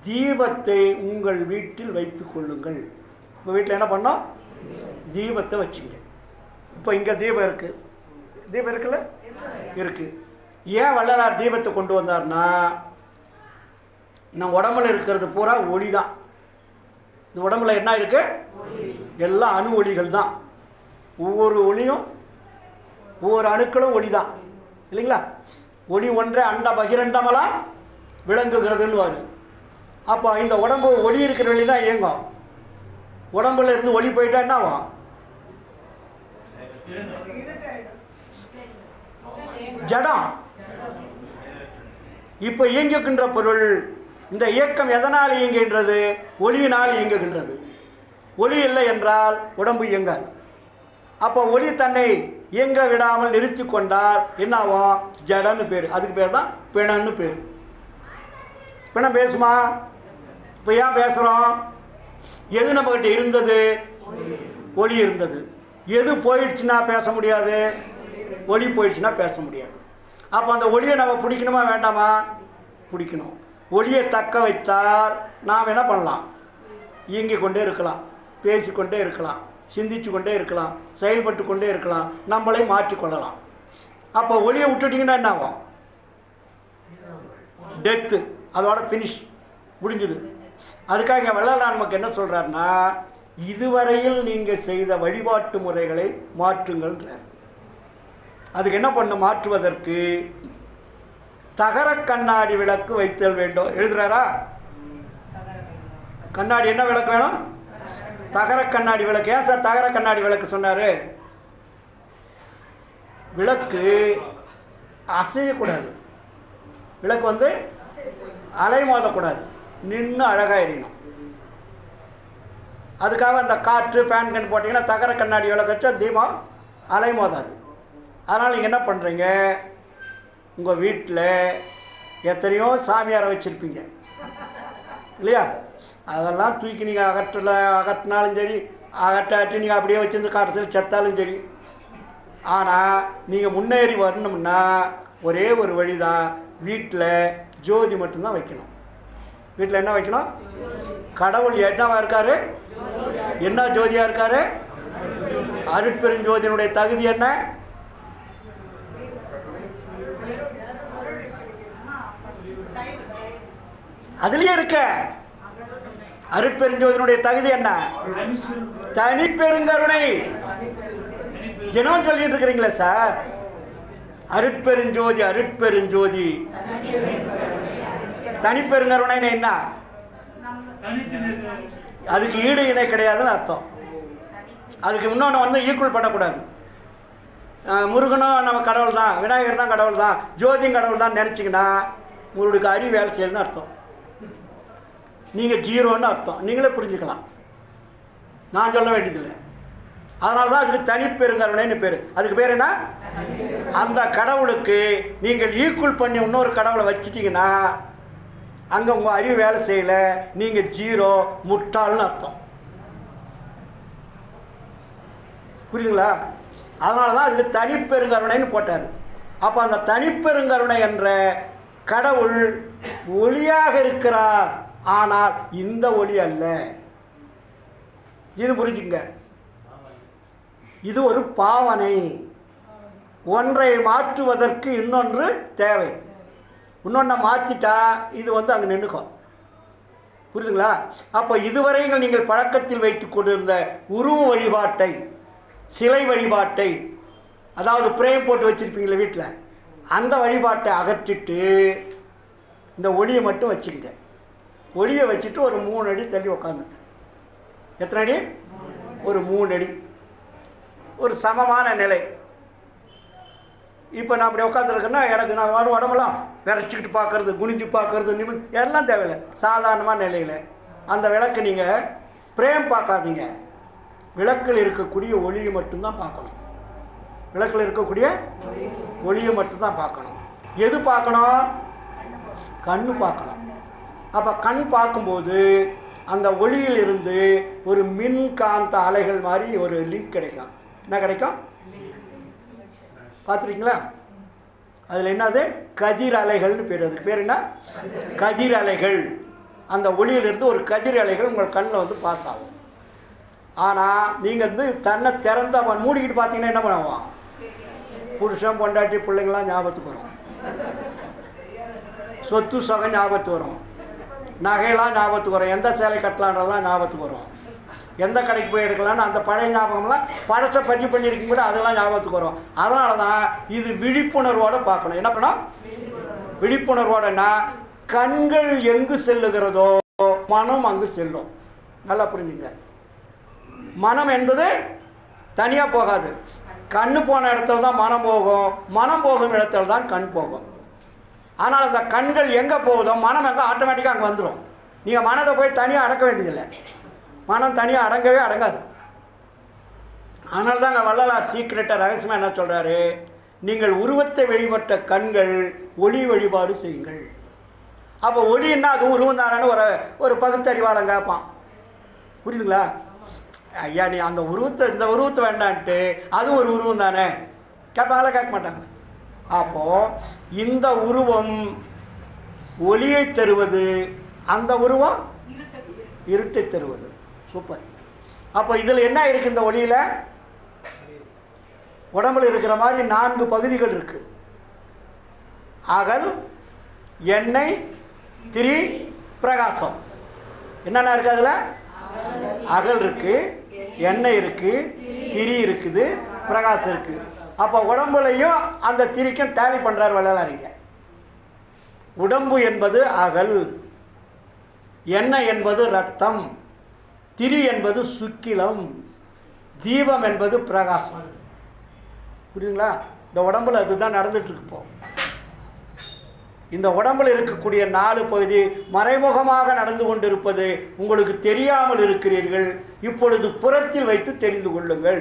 தீபத்தை உங்கள் வீட்டில் வைத்து கொள்ளுங்கள். உங்கள் வீட்டில் என்ன பண்ணோம்? தீபத்தை வச்சுங்க. இப்போ இங்கே தீபம் இருக்குல்ல? இருக்குது. ஏன் வள்ளலார் தீபத்தை கொண்டு வந்தார்னா, நம்ம உடம்புல இருக்கிறது பூரா ஒளி தான். இந்த உடம்புல என்ன இருக்குது? எல்லாம் அணு ஒளிகள் தான். ஒவ்வொரு ஒளியும் ஒவ்வொரு அணுக்களும் ஒளி தான், இல்லைங்களா? ஒளி ஒன்றே அண்ட பகிரண்டமெல்லாம் விளங்குகிறதுன்னு வரும். அப்போ இந்த உடம்பு ஒளி இருக்கிற வழி தான் இயங்கும். உடம்புல இருந்து ஒளி போயிட்டா என்ன ஆகும்? ஜடம். இப்போ இயங்குகின்ற பொருள், இந்த இயக்கம் எதனால் இயங்குகின்றது? ஒளியினால் இயங்குகின்றது. ஒளி இல்லை என்றால் உடம்பு இயங்காது. அப்போ ஒளி தன்னை இயங்க விடாமல் நிறுத்தி கொண்டால் என்ன ஆகும்? ஜடன்னு பேர். அதுக்கு பேர் தான் பிணன்னு பேர். பிணம் பேசுமா? இப்போ ஏன் பேசுகிறோம்? எது நம்மக்கிட்ட இருந்தது? ஒளி இருந்தது. எது போயிடுச்சுன்னா பேச முடியாது? ஒளி போயிடுச்சுன்னா பேச முடியாது. அப்போ அந்த ஒளியை நம்ம பிடிக்கணுமா வேண்டாமா? பிடிக்கணும். ஒளியை தக்க வைத்தால் நாம் என்ன பண்ணலாம்? இயங்கிக் கொண்டே இருக்கலாம், பேசிக்கொண்டே இருக்கலாம், சிந்திச்சு கொண்டே இருக்கலாம், செயல்பட்டு கொண்டே இருக்கலாம், நம்மளை மாற்றிக்கொள்ளலாம். அப்போ ஒளியை விட்டுட்டிங்கன்னா என்ன ஆகும்? டெத்து, அதோட ஃபினிஷ், முடிஞ்சுது. அதுக்காக இங்கே வள்ளலார் நமக்கு என்ன சொல்கிறாருன்னா, இதுவரையில் நீங்கள் செய்த வழிபாட்டு முறைகளை மாற்றுங்கள்ன்றார். அதுக்கு என்ன பண்ண மாற்றுவதற்கு தகர கண்ணாடி விளக்கு வைத்தல் வேண்டும் எழுதுறாரா? கண்ணாடி என்ன விளக்கு வேணும்? தகர கண்ணாடி விளக்கு. ஏன் சார் தகர கண்ணாடி விளக்கு சொன்னார்? விளக்கு அசையக்கூடாது. விளக்கு அலை மோதக்கூடாது, நின்று அழகாக எரியணும். அதுக்காக அந்த காற்று ஃபேன் கன் போட்டிங்கன்னா தகர கண்ணாடி விளக்கு வச்சா தீபம் அலை மோதாது. அதனால் நீங்கள் என்ன பண்ணுறீங்க? உங்கள் வீட்டில் எத்தனையோ சாமியாரை வச்சுருப்பீங்க இல்லையா? அதெல்லாம் தூக்கி நீங்கள் அகற்றினாலும் சரி, அகட்டாட்டி நீங்கள் அப்படியே வச்சுருந்து காட்டுறதுல செத்தாலும் சரி. ஆனால் நீங்கள் முன்னேறி வரணும்னா ஒரே ஒரு வழி தான், வீட்டில் ஜோதி மட்டும்தான் வைக்கணும். வீட்டில் என்ன வைக்கணும்? கடவுள் என்னவா இருக்கார்? என்ன ஜோதியாக இருக்கார்? அருட்பெருஞ்சோதியினுடைய தகுதி என்ன? அதுலேயே இருக்க. அருட்பெருஞ்சோதியினுடைய தகுதி என்ன? தனிப்பெருங்கருணை. தினம் சொல்லிட்டு இருக்கிறீங்களே சார், அருட்பெருஞ்சோதி அருட்பெருஞ்சோதி. தனிப்பெருங்கருணைன்னு என்ன? அதுக்கு ஈடு இணை கிடையாதுன்னு அர்த்தம். அதுக்கு இன்னொன்று ஈக்குவல் பண்ணக்கூடாது. முருகனும் நம்ம கடவுள் தான், விநாயகர் தான் கடவுள் தான், ஜோதியும் கடவுள் தான் நினச்சிங்கன்னா உங்களுக்கு அறிவு வேலை செய்யணும்னு அர்த்தம். நீங்கள் ஜீரோன்னு அர்த்தம். நீங்களே புரிஞ்சுக்கலாம், நான் சொல்ல வேண்டியதில்லை. அதனால தான் அதுக்கு தனிப்பெருங்கருணைன்னு பேர். அதுக்கு பேர் என்ன? அந்த கடவுளுக்கு நீங்கள் ஈக்குவல் பண்ணி இன்னொரு கடவுளை வச்சிட்டிங்கன்னா அங்கே உங்கள் அறிவு வேலை செய்யலை, நீங்கள் ஜீரோ, முட்டாள்னு அர்த்தம். புரியுதுங்களா? அதனால தான் அதுக்கு தனிப்பெருங்கருணைன்னு போட்டார். அப்போ அந்த தனிப்பெருங்கருணை என்ற கடவுள் ஒளியாக இருக்கிறார். ஆனால் இந்த ஒளி அல்ல. இது புரிஞ்சுங்க. இது ஒரு பாவனை. ஒன்றை மாற்றுவதற்கு இன்னொன்று தேவை. இன்னொன்றை மாற்றிட்டா இது அங்கே நின்றுக்கும். புரியுதுங்களா? அப்போ இதுவரைகள் நீங்கள் பழக்கத்தில் வைத்து கொண்டிருந்த உருவ வழிபாட்டை, சிலை வழிபாட்டை, அதாவது பிரேம் போட்டு வச்சுருப்பீங்களே வீட்டில், அந்த வழிபாட்டை அகற்றிட்டு இந்த ஒளியை மட்டும் வச்சுங்க. ஒளியை வச்சுட்டு ஒரு 3 அடி தள்ளி உக்காந்துங்க. எத்தனை அடி? ஒரு 3 அடி. ஒரு சமமான நிலை. இப்போ நான் அப்படி உட்காந்துருக்கேன்னா எனக்கு நான் வரும் உடம்பெல்லாம் விரைச்சிக்கிட்டு பார்க்குறது, குனிஞ்சு பார்க்குறது, எல்லாம் தேவையில்லை. சாதாரணமான நிலையில் அந்த விளக்கு நீங்கள் பிரேம் பார்க்காதீங்க. விளக்கில் இருக்கக்கூடிய ஒளியை மட்டும்தான் பார்க்கணும். விளக்கில் இருக்கக்கூடிய ஒளியை மட்டும்தான் பார்க்கணும். எது பார்க்கணும்? கண் பார்க்கணும். அப்போ கண் பார்க்கும்போது அந்த ஒளியில் இருந்து ஒரு மின்காந்த அலைகள் மாதிரி ஒரு லிங்க் கிடைக்கும். என்ன கிடைக்கும்? பார்த்துருக்கீங்களா? அதில் என்னது? கதிர் அலைகள்னு பேர். அதுக்கு பேர் என்ன? கதிர் அலைகள். அந்த ஒளியிலிருந்து ஒரு கதிர் அலைகள் உங்கள் கண்ணில் பாஸ் ஆகும். ஆனால் நீங்கள் தன்னை திறந்த மூடிக்கிட்டு பார்த்தீங்கன்னா என்ன பண்ணுவோம்? புருஷன், பொண்டாட்டி, பிள்ளைங்களாம் ஞாபகத்துக்கு வரும். சொத்து சொகம் ஞாபகத்துக்கு வரும். நகையெல்லாம் ஞாபகத்துக்கு வரும். எந்த சேலை கட்டலான்றதெல்லாம் ஞாபகத்துக்கு வரும். எந்த கடைக்கு போய் எடுக்கலான்னு அந்த பழைய ஞாபகம்லாம் பழசை பதிவு பண்ணியிருக்கீங்க கூட அதெல்லாம் ஞாபகத்துக்கு வரும். அதனால தான் இது விழிப்புணர்வோடு பார்க்கணும். என்ன பண்ணோம்? விழிப்புணர்வோடனா கண்கள் எங்கு செல்லுகிறதோ மனம் அங்கு செல்லும். நல்லா புரிஞ்சுங்க. மனம் என்பது தனியாக போகாது. கண் போன இடத்துல தான் மனம் போகும். மனம் போகும் இடத்துல தான் கண் போகும். ஆனால் அந்த கண்கள் எங்கே போகுதோ மனம் எங்கே ஆட்டோமேட்டிக்காக அங்கே வந்துடும். நீங்கள் மனதை போய் தனியாக அடக்க வேண்டியதில்லை. மனம் தனியாக அடங்கவே அடங்காது. அதனால தான் அங்கே வள்ளலார் சீக்கிரட்டாக ரகசியமாக என்ன சொல்கிறாரு? நீங்கள் உருவத்தை வழிபட்ட கண்கள் ஒளி வழிபாடு செய்யுங்கள். அப்போ ஒளின்னா அது உருவம் தானேன்னு ஒரு பகுத்தறிவாளன் கேட்பான். புரியுதுங்களா? ஐயா நீ அந்த உருவத்தை இந்த உருவத்தை வேண்டான்ட்டு அது ஒரு உருவம் தானே கேட்பாங்களா? கேட்க மாட்டாங்க. அப்போது இந்த உருவம் ஒளியை தருவது, அந்த உருவம் இருட்டை தருவது. சூப்பர். அப்போ இதில் என்ன இருக்குது? இந்த ஒளியில் உடம்பில் இருக்கிற மாதிரி 4 பகுதிகள் இருக்குது. அகல், எண்ணெய், திரி, பிரகாசம். என்னென்ன இருக்குது அதில்? அகல் இருக்குது, எண்ணெய் இருக்குது, திரி இருக்குது, பிரகாசம் இருக்குது. அப்போ உடம்புலையும் அந்த திரிக்கும் டேலி பண்ணுறார் வள்ளலாரிங்க. உடம்பு என்பது அகல், எண்ணெய் என்பது ரத்தம், திரி என்பது சுக்கிலம், தீபம் என்பது பிரகாசம். புரியுதுங்களா? இந்த உடம்புல அதுதான் நடந்துகிட்ருக்கு. இப்போ இந்த உடம்பில் இருக்கக்கூடிய 4 பகுதி மறைமுகமாக நடந்து கொண்டிருப்பது உங்களுக்கு தெரியாமல் இருக்கிறீர்கள். இப்பொழுது புறத்தில் வைத்து தெரிந்து கொள்ளுங்கள்.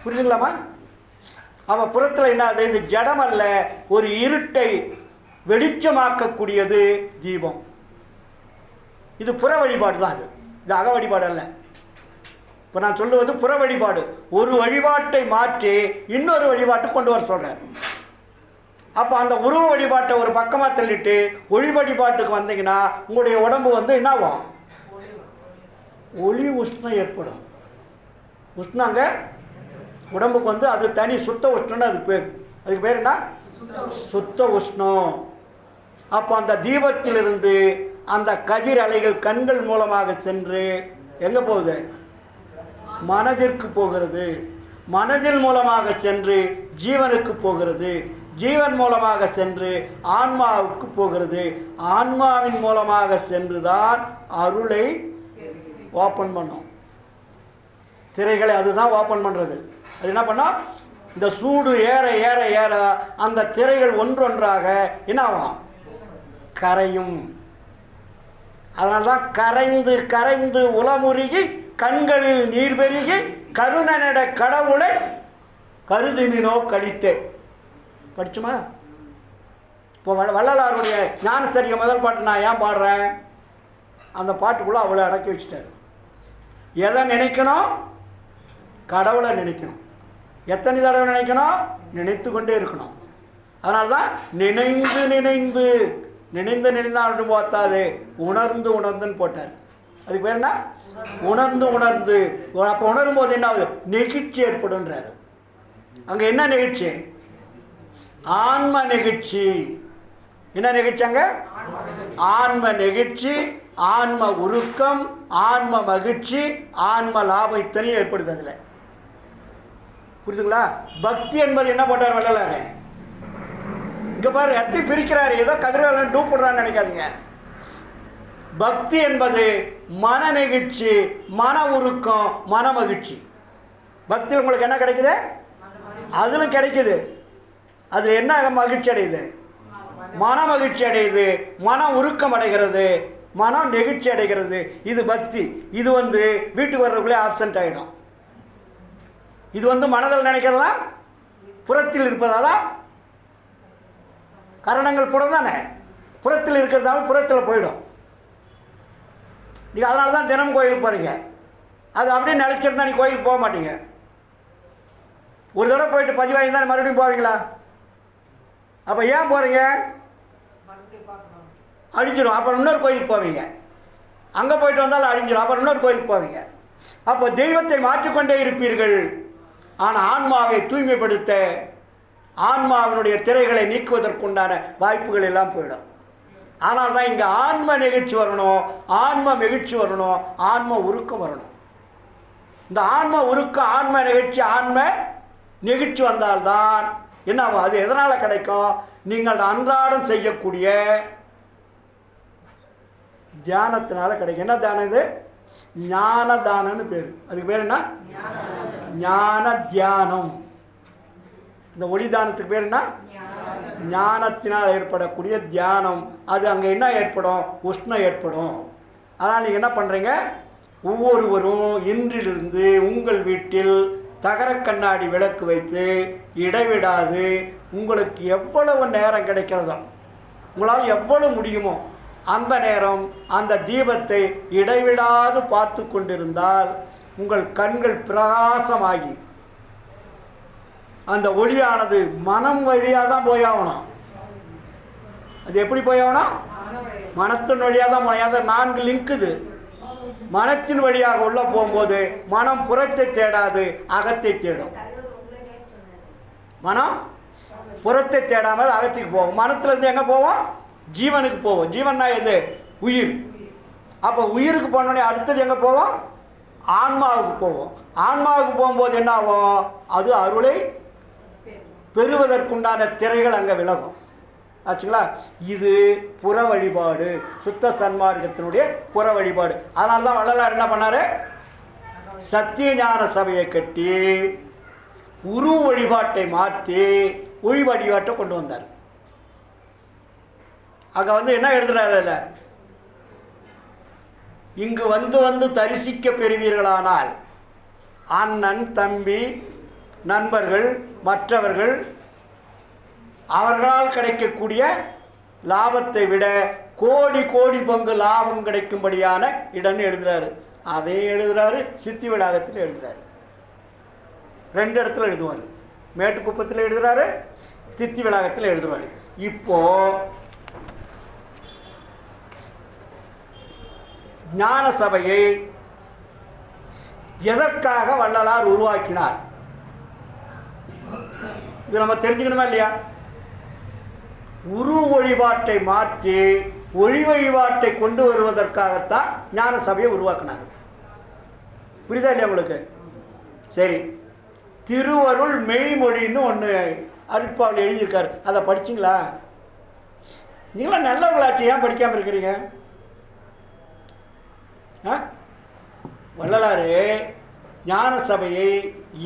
புரியுதுங்களாமா? அவன் புறத்தில் என்ன? இது ஜடம் அல்ல, ஒரு இருட்டை வெளிச்சமாக்கக்கூடியது தீபம். இது புற வழிபாடு தான். இது அக வழிபாடு அல்ல. இப்போ நான் சொல்லுவது புற வழிபாடு. ஒரு வழிபாட்டை மாற்றி இன்னொரு வழிபாட்டை கொண்டு வர சொல்கிறார். அப்போ அந்த உருவ வழிபாட்டை ஒரு பக்கமாக தள்ளிட்டு ஒளி வழிபாட்டுக்கு வந்தீங்கன்னா உங்களுடைய உடம்பு என்னவாகும்? ஒளி உஷ்ணம் ஏற்படும். உஷ்ணங்க உடம்புக்கு அது தனி சுத்த உஷ்ணம்னு அதுக்கு பேர். அதுக்கு பேர் என்ன? சுத்த உஷ்ணம். அப்போ அந்த தீபத்திலிருந்து அந்த கதிர் அலைகள் கண்கள் மூலமாக சென்று எங்கே போகுது? மனதிற்கு போகிறது. மனதின் மூலமாக சென்று ஜீவனுக்கு போகிறது. ஜீவன் மூலமாக சென்று ஆன்மாவுக்கு போகிறது. ஆன்மாவின் மூலமாக சென்று தான் அருளை ஓப்பன் பண்ணும். திரைகளை அதுதான் ஓப்பன் பண்ணுறது. அது என்ன பண்ணால் இந்த சூடு ஏற ஏற ஏற அந்த திரைகள் ஒன்றொன்றாக என்னவாகும்? கரையும். அதனால தான் கரைந்து கரைந்து உளமுருகி கண்களில் நீர் பெருகி கருணனிட கடவுளை கருதினோ கழித்தே. படிச்சுமா? இப்போ வள்ளலாருடைய ஞானசரிகை முதல் பாட்டு நான் ஏன் பாடுறேன்? அந்த பாட்டுக்குள்ளே அவளை அடக்கி வச்சுட்டாரு. எதை நினைக்கணும்? கடவுளை நினைக்கணும். எத்தனை தடவை நினைக்கணும்? நினைத்து கொண்டே இருக்கணும். அதனால தான் நினைந்து நினைந்து நினைந்து நினைந்து அவனும் போத்தாது, உணர்ந்து உணர்ந்துன்னு போட்டார். அதுக்கு பேர் என்ன? உணர்ந்து உணர்ந்து. அப்போ உணரும் போது என்ன ஆகுது? நெகிழ்ச்சி ஏற்படுன்றாரு. அங்கே என்ன நெகிழ்ச்சி? ஆன்ம நெகிழ்ச்சி. என்ன நெகிழ்ச்சி அங்கே? ஆன்ம நெகிழ்ச்சி, ஆன்ம உருக்கம், ஆன்ம மகிழ்ச்சி, ஆன்ம லாபம் இத்தனையும் ஏற்படுது. அதில் புரியுதுங்களா? பக்தி என்பது என்ன போட்டார் வள்ளலார்? இங்கே பாரு, எத்தி பிரிக்கிறாரு. ஏதோ கதிரவன் டூ போடுறான்னு நினைக்காதீங்க. பக்தி என்பது மன நெகிழ்ச்சி, மன உருக்கம், மன மகிழ்ச்சி. பக்தியில் உங்களுக்கு என்ன கிடைக்குது? அதிலும் கிடைக்குது. அதில் என்ன மகிழ்ச்சி அடையுது? மன மகிழ்ச்சி அடையுது, மன உருக்கம் அடைகிறது, மனம் நெகிழ்ச்சி அடைகிறது. இது பக்தி. இது வீட்டுக்கு வர்றதுக்குள்ளே ஆப்சண்ட் ஆகிடும். இது மனதில் நினைக்கிறதெல்லாம் புறத்தில் இருப்பதால் கரணங்கள் புறம் தானே, புறத்தில் இருக்கிறதால புறத்தில் போயிடும். நீங்கள் அதனால தான் தினம் கோயிலுக்கு போகிறீங்க. அது அப்படியே நினச்சிருந்தா நீ கோயிலுக்கு போக மாட்டீங்க. ஒரு தடவை போயிட்டு பதிவாகி தான் மறுபடியும் போவீங்களா? அப்போ ஏன் போகிறீங்க? அழிஞ்சிடும். அப்புறம் இன்னொரு கோயிலுக்கு போவீங்க. அங்கே போயிட்டு வந்தாலும் அழிஞ்சிடும். அப்புறம் இன்னொரு கோயிலுக்கு போவீங்க. அப்போ தெய்வத்தை மாற்றிக்கொண்டே இருப்பீர்கள். ஆனால் ஆன்மாவை தூய்மைப்படுத்த, ஆன்மாவினுடைய திரைகளை நீக்குவதற்குண்டான வாய்ப்புகள் எல்லாம் போயிடும். ஆனால் தான் இங்கே ஆன்ம நிகழ்ச்சி வரணும், ஆன்ம மகிழ்ச்சி வரணும், ஆன்ம உருக்கம் வரணும். இந்த ஆன்ம உருக்கம், ஆன்ம நிகழ்ச்சி, ஆன்ம நிகழ்ச்சி வந்தால்தான் என்ன ஆகும்? அது எதனால் கிடைக்கும்? நீங்கள் அன்றாடம் செய்யக்கூடிய தியானத்தினால கிடைக்கும். என்ன தியானம் இது? ஞான தானம்னு பேர். அதுக்கு பேர் என்ன? ஞான தியானம். இந்த ஒளி தானத்துக்கு பேர் என்ன? ஞானத்தினால் ஏற்படக்கூடிய தியானம். அது அங்கே என்ன ஏற்படும்? உஷ்ணம் ஏற்படும். அதனால் நீங்கள் என்ன பண்ணுறீங்க? ஒவ்வொருவரும் இன்றிலிருந்து உங்கள் வீட்டில் தகர கண்ணாடி விளக்கு வைத்து இடைவிடாது உங்களுக்கு எவ்வளவு நேரம் கிடைக்கிறதோ, உங்களால் எவ்வளவு முடியுமோ அந்த நேரம் அந்த தீபத்தை இடைவிடாது பார்த்து கொண்டிருந்தால் உங்கள் கண்கள் பிரகாசமாகி அந்த ஒளியானது மனம் வழியாக தான் போயாகணும். அது எப்படி போயாகணும்? மனத்தின் வழியாக தான் போகணும். அந்த 4 லிங்க் இது. மனத்தின் வழியாக உள்ள போகும்போது மனம் புறத்தை தேடாது, அகத்தை தேடும். மனம் புறத்தை தேடாமல் அகத்துக்கு போகும். மனத்திலேருந்து எங்கே போவோம்? ஜீவனுக்கு போவோம். ஜீவன்னா எது? உயிர். அப்போ உயிருக்கு போனோடனே அடுத்தது எங்கே போவோம்? ஆன்மாவுக்கு போவோம். ஆன்மாவுக்கு போகும்போது என்ன ஆகும்? அது அருளை பெறுவதற்குண்டான திரைகள் அங்கே விலகும். ஆச்சுங்களா? இது புற வழிபாடு, சுத்த சன்மார்க்கத்தினுடைய புற வழிபாடு. அதனால தான் வள்ளலார் என்ன பண்ணார்? சத்திய ஞான சபையை கட்டி உரு வழிபாட்டை மாற்றி ஒளி வழிபாட்டை கொண்டு வந்தார். அங்கே என்ன எழுதுறாரு? இல்லை, இங்கு வந்து தரிசிக்க பெறுவீர்களானால் அண்ணன், தம்பி, நண்பர்கள், மற்றவர்கள் அவர்களால் கிடைக்கக்கூடிய லாபத்தை விட கோடி கோடி பங்கு லாபம் கிடைக்கும்படியான இடம்னு எழுதுகிறாரு. அதே எழுதுகிறாரு, சித்தி விளாகத்தில் எழுதுகிறாரு. 2 இடத்துல எழுதுவார். மேட்டுக்குப்பத்தில் எழுதுகிறாரு, சித்தி விளாகத்தில் எழுதுவார். இப்போது ஞான சபையை எதற்காக வள்ளலார் உருவாக்கினார்? இது நம்ம தெரிஞ்சுக்கணுமா இல்லையா? உரு வழிபாட்டை மாற்றி ஒளி வழிபாட்டை கொண்டு வருவதற்காகத்தான் ஞான சபையை உருவாக்கினார். புரியுதா இல்லையா உங்களுக்கு? சரி, திருவருள் மெய்மொழின்னு ஒன்று அருட்பாவில் எழுதியிருக்காரு. அதை படிச்சிங்களா? நீங்களாம் நல்லவங்களாச்சு, ஏன் படிக்காமல் இருக்கிறீங்க? வள்ளலார் ஞான சபையை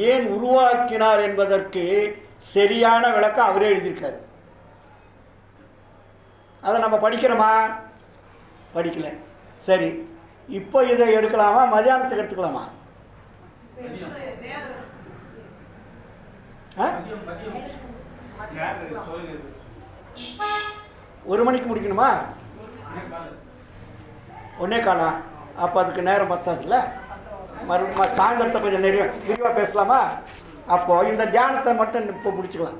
ஏன் உருவாக்கினார் என்பதற்கு சரியான விளக்கம் அவரே எழுதியிருக்காரு. அதை நம்ம படிக்கிறோமா? படிக்கல. சரி, இப்போ இதை எடுக்கலாமா? மதியானத்துக்கு எடுத்துக்கலாமா? ஒரு மணிக்கு முடிக்கணுமா? 1:15. அப்போ அதுக்கு நேரம் பத்தாதுல்ல. மறுபடியும் சாயந்தரத்தை கொஞ்சம் விரிவாக பேசலாமா? அப்போது இந்த தியானத்தை மட்டும் இப்போ முடிச்சுக்கலாம்.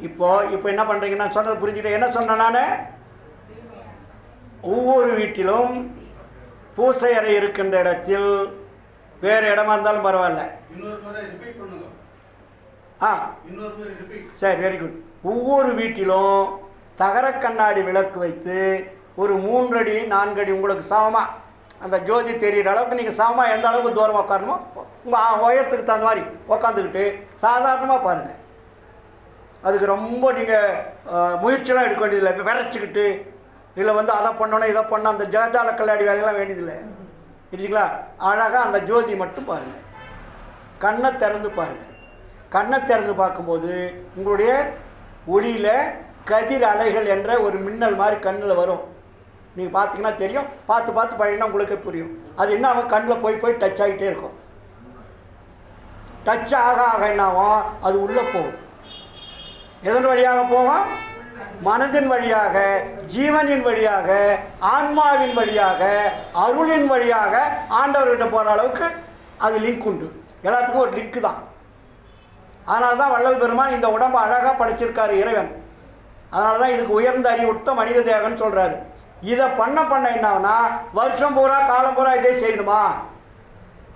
இப்போ என்ன பண்ணுறீங்கன்னா சொன்னதை புரிஞ்சுக்கிட்டேன். என்ன சொன்னேன் நான்? ஒவ்வொரு வீட்டிலும் பூசை அறை இருக்கின்ற இடத்தில் வேறு இடமா இருந்தாலும் பரவாயில்ல. சரி, வெரி குட். ஒவ்வொரு வீட்டிலும் தகர கண்ணாடி விளக்கு வைத்து ஒரு 3 அடி 4 அடி உங்களுக்கு சமமாக அந்த ஜோதி தெரிகிற அளவுக்கு நீங்கள் சமமாக எந்த அளவுக்கு தூரமாக உட்காரணுமோ உங்கள் உயரத்துக்கு தகுந்த மாதிரி உட்காந்துக்கிட்டு சாதாரணமாக பாருங்கள். அதுக்கு ரொம்ப நீங்கள் முயற்சியெலாம் எடுக்க வேண்டியதில்லை. விரைச்சிக்கிட்டு இல்லை அதை பண்ணணும் இதை பண்ணணும் அந்த ஜலஜால கல்லாடி வேலையெல்லாம் வேண்டியதில்லை. இல்லைங்களா? அழகாக அந்த ஜோதி மட்டும் பாருங்கள். கண்ணை திறந்து பாருங்கள். கண்ணை திறந்து பார்க்கும்போது உங்களுடைய ஒளியில் கதிர் அலைகள் என்ற ஒரு மின்னல் மாதிரி கண்ணில் வரும். நீங்கள் பார்த்தீங்கன்னா தெரியும். பார்த்து பழகினா உங்களுக்கே புரியும். அது என்ன ஆகும்? கண்ணில் போய் டச் ஆகிட்டே இருக்கும். டச் ஆக என்னாகும்? அது உள்ளே போகும். எதன் வழியாக போகும்? மனதின் வழியாக, ஜீவனின் வழியாக, ஆன்மாவின் வழியாக, அருளின் வழியாக ஆண்டவர்கிட்ட போகிற அளவுக்கு அது லிங்க் உண்டு. எல்லாத்துக்கும் ஒரு லிங்க்கு தான். அதனால தான் வள்ளல் பெருமான் இந்த உடம்பை அழகாக படைச்சிருக்காரு இறைவன். அதனால தான் இதுக்கு உயர்ந்த அறிவுட்ட மனித தேகம்னு சொல்கிறாரு. இதை பண்ண என்னான்னா வருஷம் பூரா காலம் பூரா இதே செய்யணுமா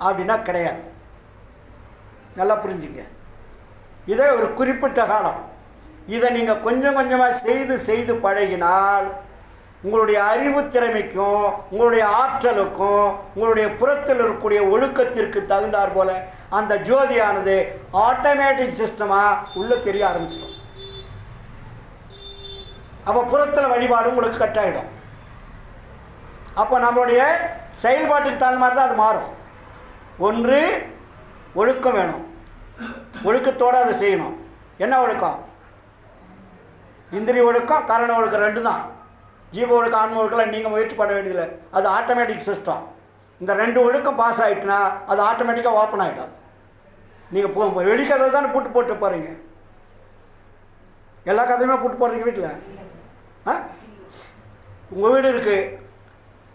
அப்படின்னா கிடையாது. நல்லா புரிஞ்சுங்க. இதே ஒரு குறிப்பிட்ட காலம். இதை நீங்கள் கொஞ்சம் கொஞ்சமாக செய்து பழகினால் உங்களுடைய அறிவு திறமைக்கும் உங்களுடைய ஆற்றலுக்கும் உங்களுடைய புறத்தில் இருக்கக்கூடிய ஒழுக்கத்திற்கு தகுந்தாற் போல் அந்த ஜோதியானது ஆட்டோமேட்டிக் சிஸ்டமாக உள்ளே தெரிய ஆரம்பிச்சிடும். அப்போ புறத்தில் வழிபாடு உங்களுக்கு கட்டாயிடும். அப்போ நம்மளுடைய செயல்பாட்டுக்கு தகுந்த மாதிரி தான் அது மாறும். ஒன்று ஒழுக்கம் வேணும். ஒழுக்கத்தோடு அதை செய்யணும். என்ன ஒழுக்கம்? இந்திரிய ஒழுக்கம், கரண ஒழுக்கம் 2 தான். ஜீவ ஒழுக்கம், ஆன்ம ஒழுக்கம்லாம் நீங்கள் முயற்சி பண்ண வேண்டியதில்லை. அது ஆட்டோமேட்டிக் சிஸ்டம். இந்த 2 ஒழுக்கம் பாஸ் ஆகிட்டுனா அது ஆட்டோமேட்டிக்காக ஓப்பன் ஆகிடும். நீங்கள் வெளிக்கதை தானே போட்டு போகிறீங்க. எல்லா கதையுமே போடுறீங்க வீட்டில். உங்கள் வீடு இருக்குது,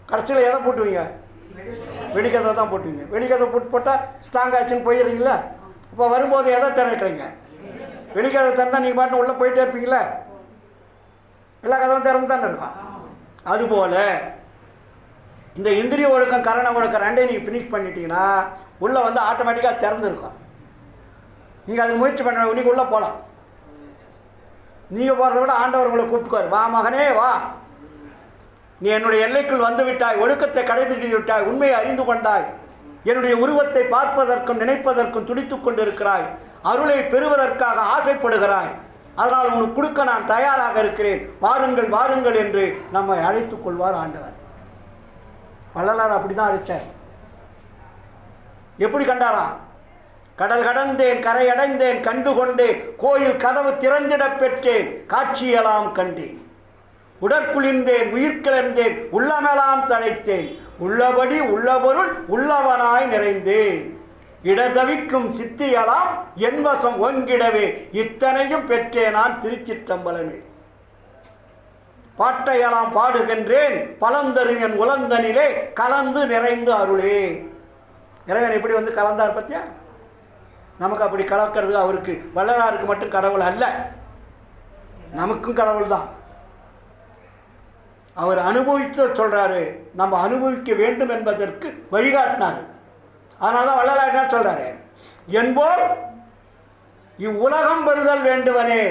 கடைசியில் எதை போட்டுவீங்க? வெடிக்கதை தான் போட்டுவீங்க. வெடிக்கதை போட்டால் ஸ்ட்ராங் ஆச்சுன்னு போயிடுறீங்களா? இப்போ வரும்போது எதை திறக்கிறீங்க? வெடிக்கதை திறந்தால் நீங்கள் பாட்டு உள்ளே போயிட்டே இருப்பீங்களா? எல்லா கதவும் திறந்து தானே இருக்கும். அதுபோல் இந்த இந்திரிய ஒழுக்கம், கரண ஒழுக்கம் 2ஐயும் நீங்கள் ஃபினிஷ் பண்ணிட்டீங்கன்னா உள்ளே ஆட்டோமேட்டிக்காக திறந்துருக்கும். நீங்கள் அதுக்கு முயற்சி பண்ண நீங்கள் உள்ளே போகலாம். நீங்கள் போகிறத விட ஆண்டவர் உங்களை கூப்பிட்டுக்குவார். வா மகனே வா, நீ என்னுடைய எல்லைக்குள் வந்து விட்டாய், ஒழுக்கத்தை கடைபிடித்து விட்டாய், உண்மையை அறிந்து கொண்டாய், என்னுடைய உருவத்தை பார்ப்பதற்கும் நினைப்பதற்கும் துடித்து கொண்டு இருக்கிறாய், அருளை பெறுவதற்காக ஆசைப்படுகிறாய், அதனால் உனக்கு கொடுக்க நான் தயாராக இருக்கிறேன், வாருங்கள் வாருங்கள் என்று நம்மை அழைத்துக் கொள்வார் ஆண்டவர். வள்ளலார் அப்படி தான் அழைச்சார். எப்படி கண்டாரா? கடல் கடந்தேன், கரை அடைந்தேன், கண்டு கொண்டேன், கோயில் கதவு திறந்திடப் பெற்றேன், காட்சியெல்லாம் கண்டேன், உடற்குளிர்ந்தேன், உயிர் கிளர்ந்தேன், உள்ளமெல்லாம் தழைத்தேன், உள்ளபடி உள்ளபொருள் உள்ளவனாய் நிறைந்தேன், இடர்தவிக்கும் சித்தியலாம் என்வசம் ஒங்கிடவே இத்தனையும் பெற்றேன் நான் திருச்சிற்றம்பலமே, பாட்டையெல்லாம் பாடுகின்றேன் பலந்தரும் என் உலந்தனிலே கலந்து நிறைந்து அருளே. இறைவன் எப்படி கலந்தார் பத்தியா? நமக்கு அப்படி கலக்கிறது அவருக்கு, வள்ளலாருக்கு மட்டும் கடவுள் அல்ல, நமக்கும் கடவுள் தான். அவர் அனுபவித்து சொல்கிறாரு, நம்ம அனுபவிக்க வேண்டும் என்பதற்கு வழிகாட்டினார். அதனால தான் வள்ளலார் என்ன சொல்கிறாரு? என்போல் இவ்வுலகம் பெறுதல் வேண்டுவனே,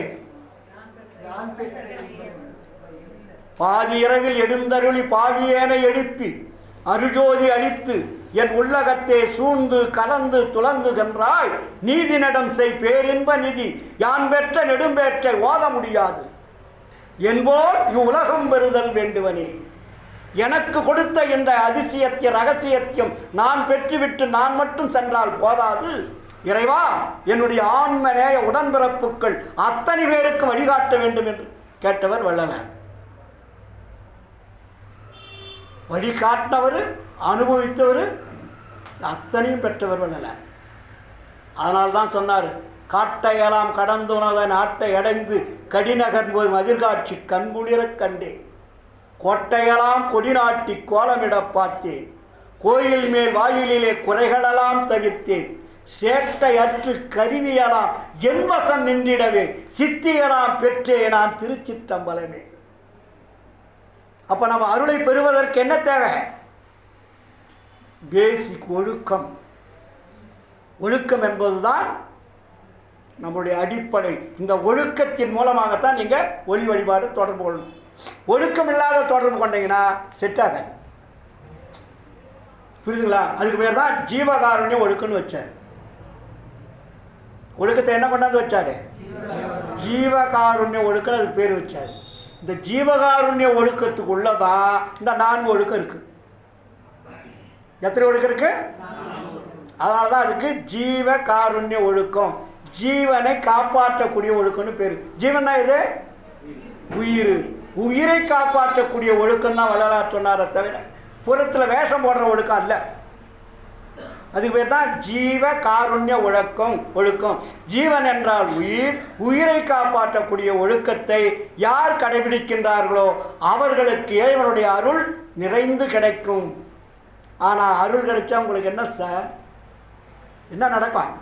பாதி இரவில் எடுந்தருளி பாவியேனை எழுப்பி அருஜோதி அளித்து என் உள்ளகத்தே சூழ்ந்து கலந்து துலங்குகின்றாய், நீதி நடம் செய் பேரின்ப நிதி யான் பெற்ற நெடும்பேற்றை ஓத முடியாது, என்போல் இவ்வுலகம் பெறுதல் வேண்டுவனே, எனக்கு கொடுத்த இந்த அதிசயத்திய ரகசியத்தையும் நான் பெற்றுவிட்டு நான் மட்டும் சென்றால் போதாது, இறைவா என்னுடைய ஆன்மநேய உடன்பிறப்புக்கள் அத்தனை பேருக்கு வழிகாட்ட வேண்டும் என்று கேட்டவர் வள்ளலார். வழிகாட்டினவர், அனுபவித்தவர், அத்தனையும் பெற்றவர் வள்ளலார். அதனால்தான் சொன்னார், காட்டையெல்லாம் கடந்துனதை நாட்டை அடைந்து கடிநகர் போய் மதிர்காட்சி கண்குளிரக் கண்டேன், கோட்டையெல்லாம் கொடி நாட்டி கோலமிட பார்த்தேன், கோயில் மேல் வாயிலிலே குறைகளெல்லாம் தவிர்த்தேன், சேட்டையற்று கருவியலாம் என்வசம் நின்றிடவே சித்தியலாம் பெற்றே நான் திருச்சிற்றம்பலமே. அப்போ நம்ம அருளை பெறுவதற்கு என்ன தேவை? பேசிக் ஒழுக்கம். ஒழுக்கம் என்பதுதான் நம்முடைய அடிப்படை. இந்த ஒழுக்கத்தின் மூலமாகத்தான் நீங்கள் ஒளி வழிபாடு தொடர்பு கொள்ளணும். ஒழுக்கம் இல்லாத தொடர்பு கொண்டீங்கன்னா செட் ஆகாது. புரியுதுங்களா? அதுக்கு பேர் தான் ஜீவகாருண்ய ஒழுக்கம்னு வச்சார். ஒழுக்கத்தை என்ன கொண்டாந்து வச்சார்? ஜீவகாருண்ய ஒழுக்கம் அதுக்கு பேர் வச்சார். இந்த ஜீவகாருண்ய ஒழுக்கத்துக்குள்ளதான் இந்த 4 ஒழுக்கம் இருக்கு. எத்தனை ஒழுக்கம் இருக்கு? அதனால தான் அதுக்கு ஜீவகாருண்ய ஒழுக்கம், ஜீவனை காப்பாற்றக்கூடிய ஒழுக்கம்னு பேர். ஜீவனா இது உயிர். உயிரை காப்பாற்றக்கூடிய ஒழுக்கம் தான் வள்ளலார் சொன்னாரே தவிர புறத்தில் வேஷம் போடுற ஒழுக்கம் அல்ல. அதுக்கு பேர் தான் ஜீவ காருண்ய ஒழுக்கம். ஜீவன் என்றால் உயிர். உயிரை காப்பாற்றக்கூடிய ஒழுக்கத்தை யார் கடைபிடிக்கின்றார்களோ அவர்களுக்கு இறைவனுடைய அருள் நிறைந்து கிடைக்கும். ஆனால் அருள் கிடைச்சா உங்களுக்கு என்ன சார்? என்ன நடக்கும்?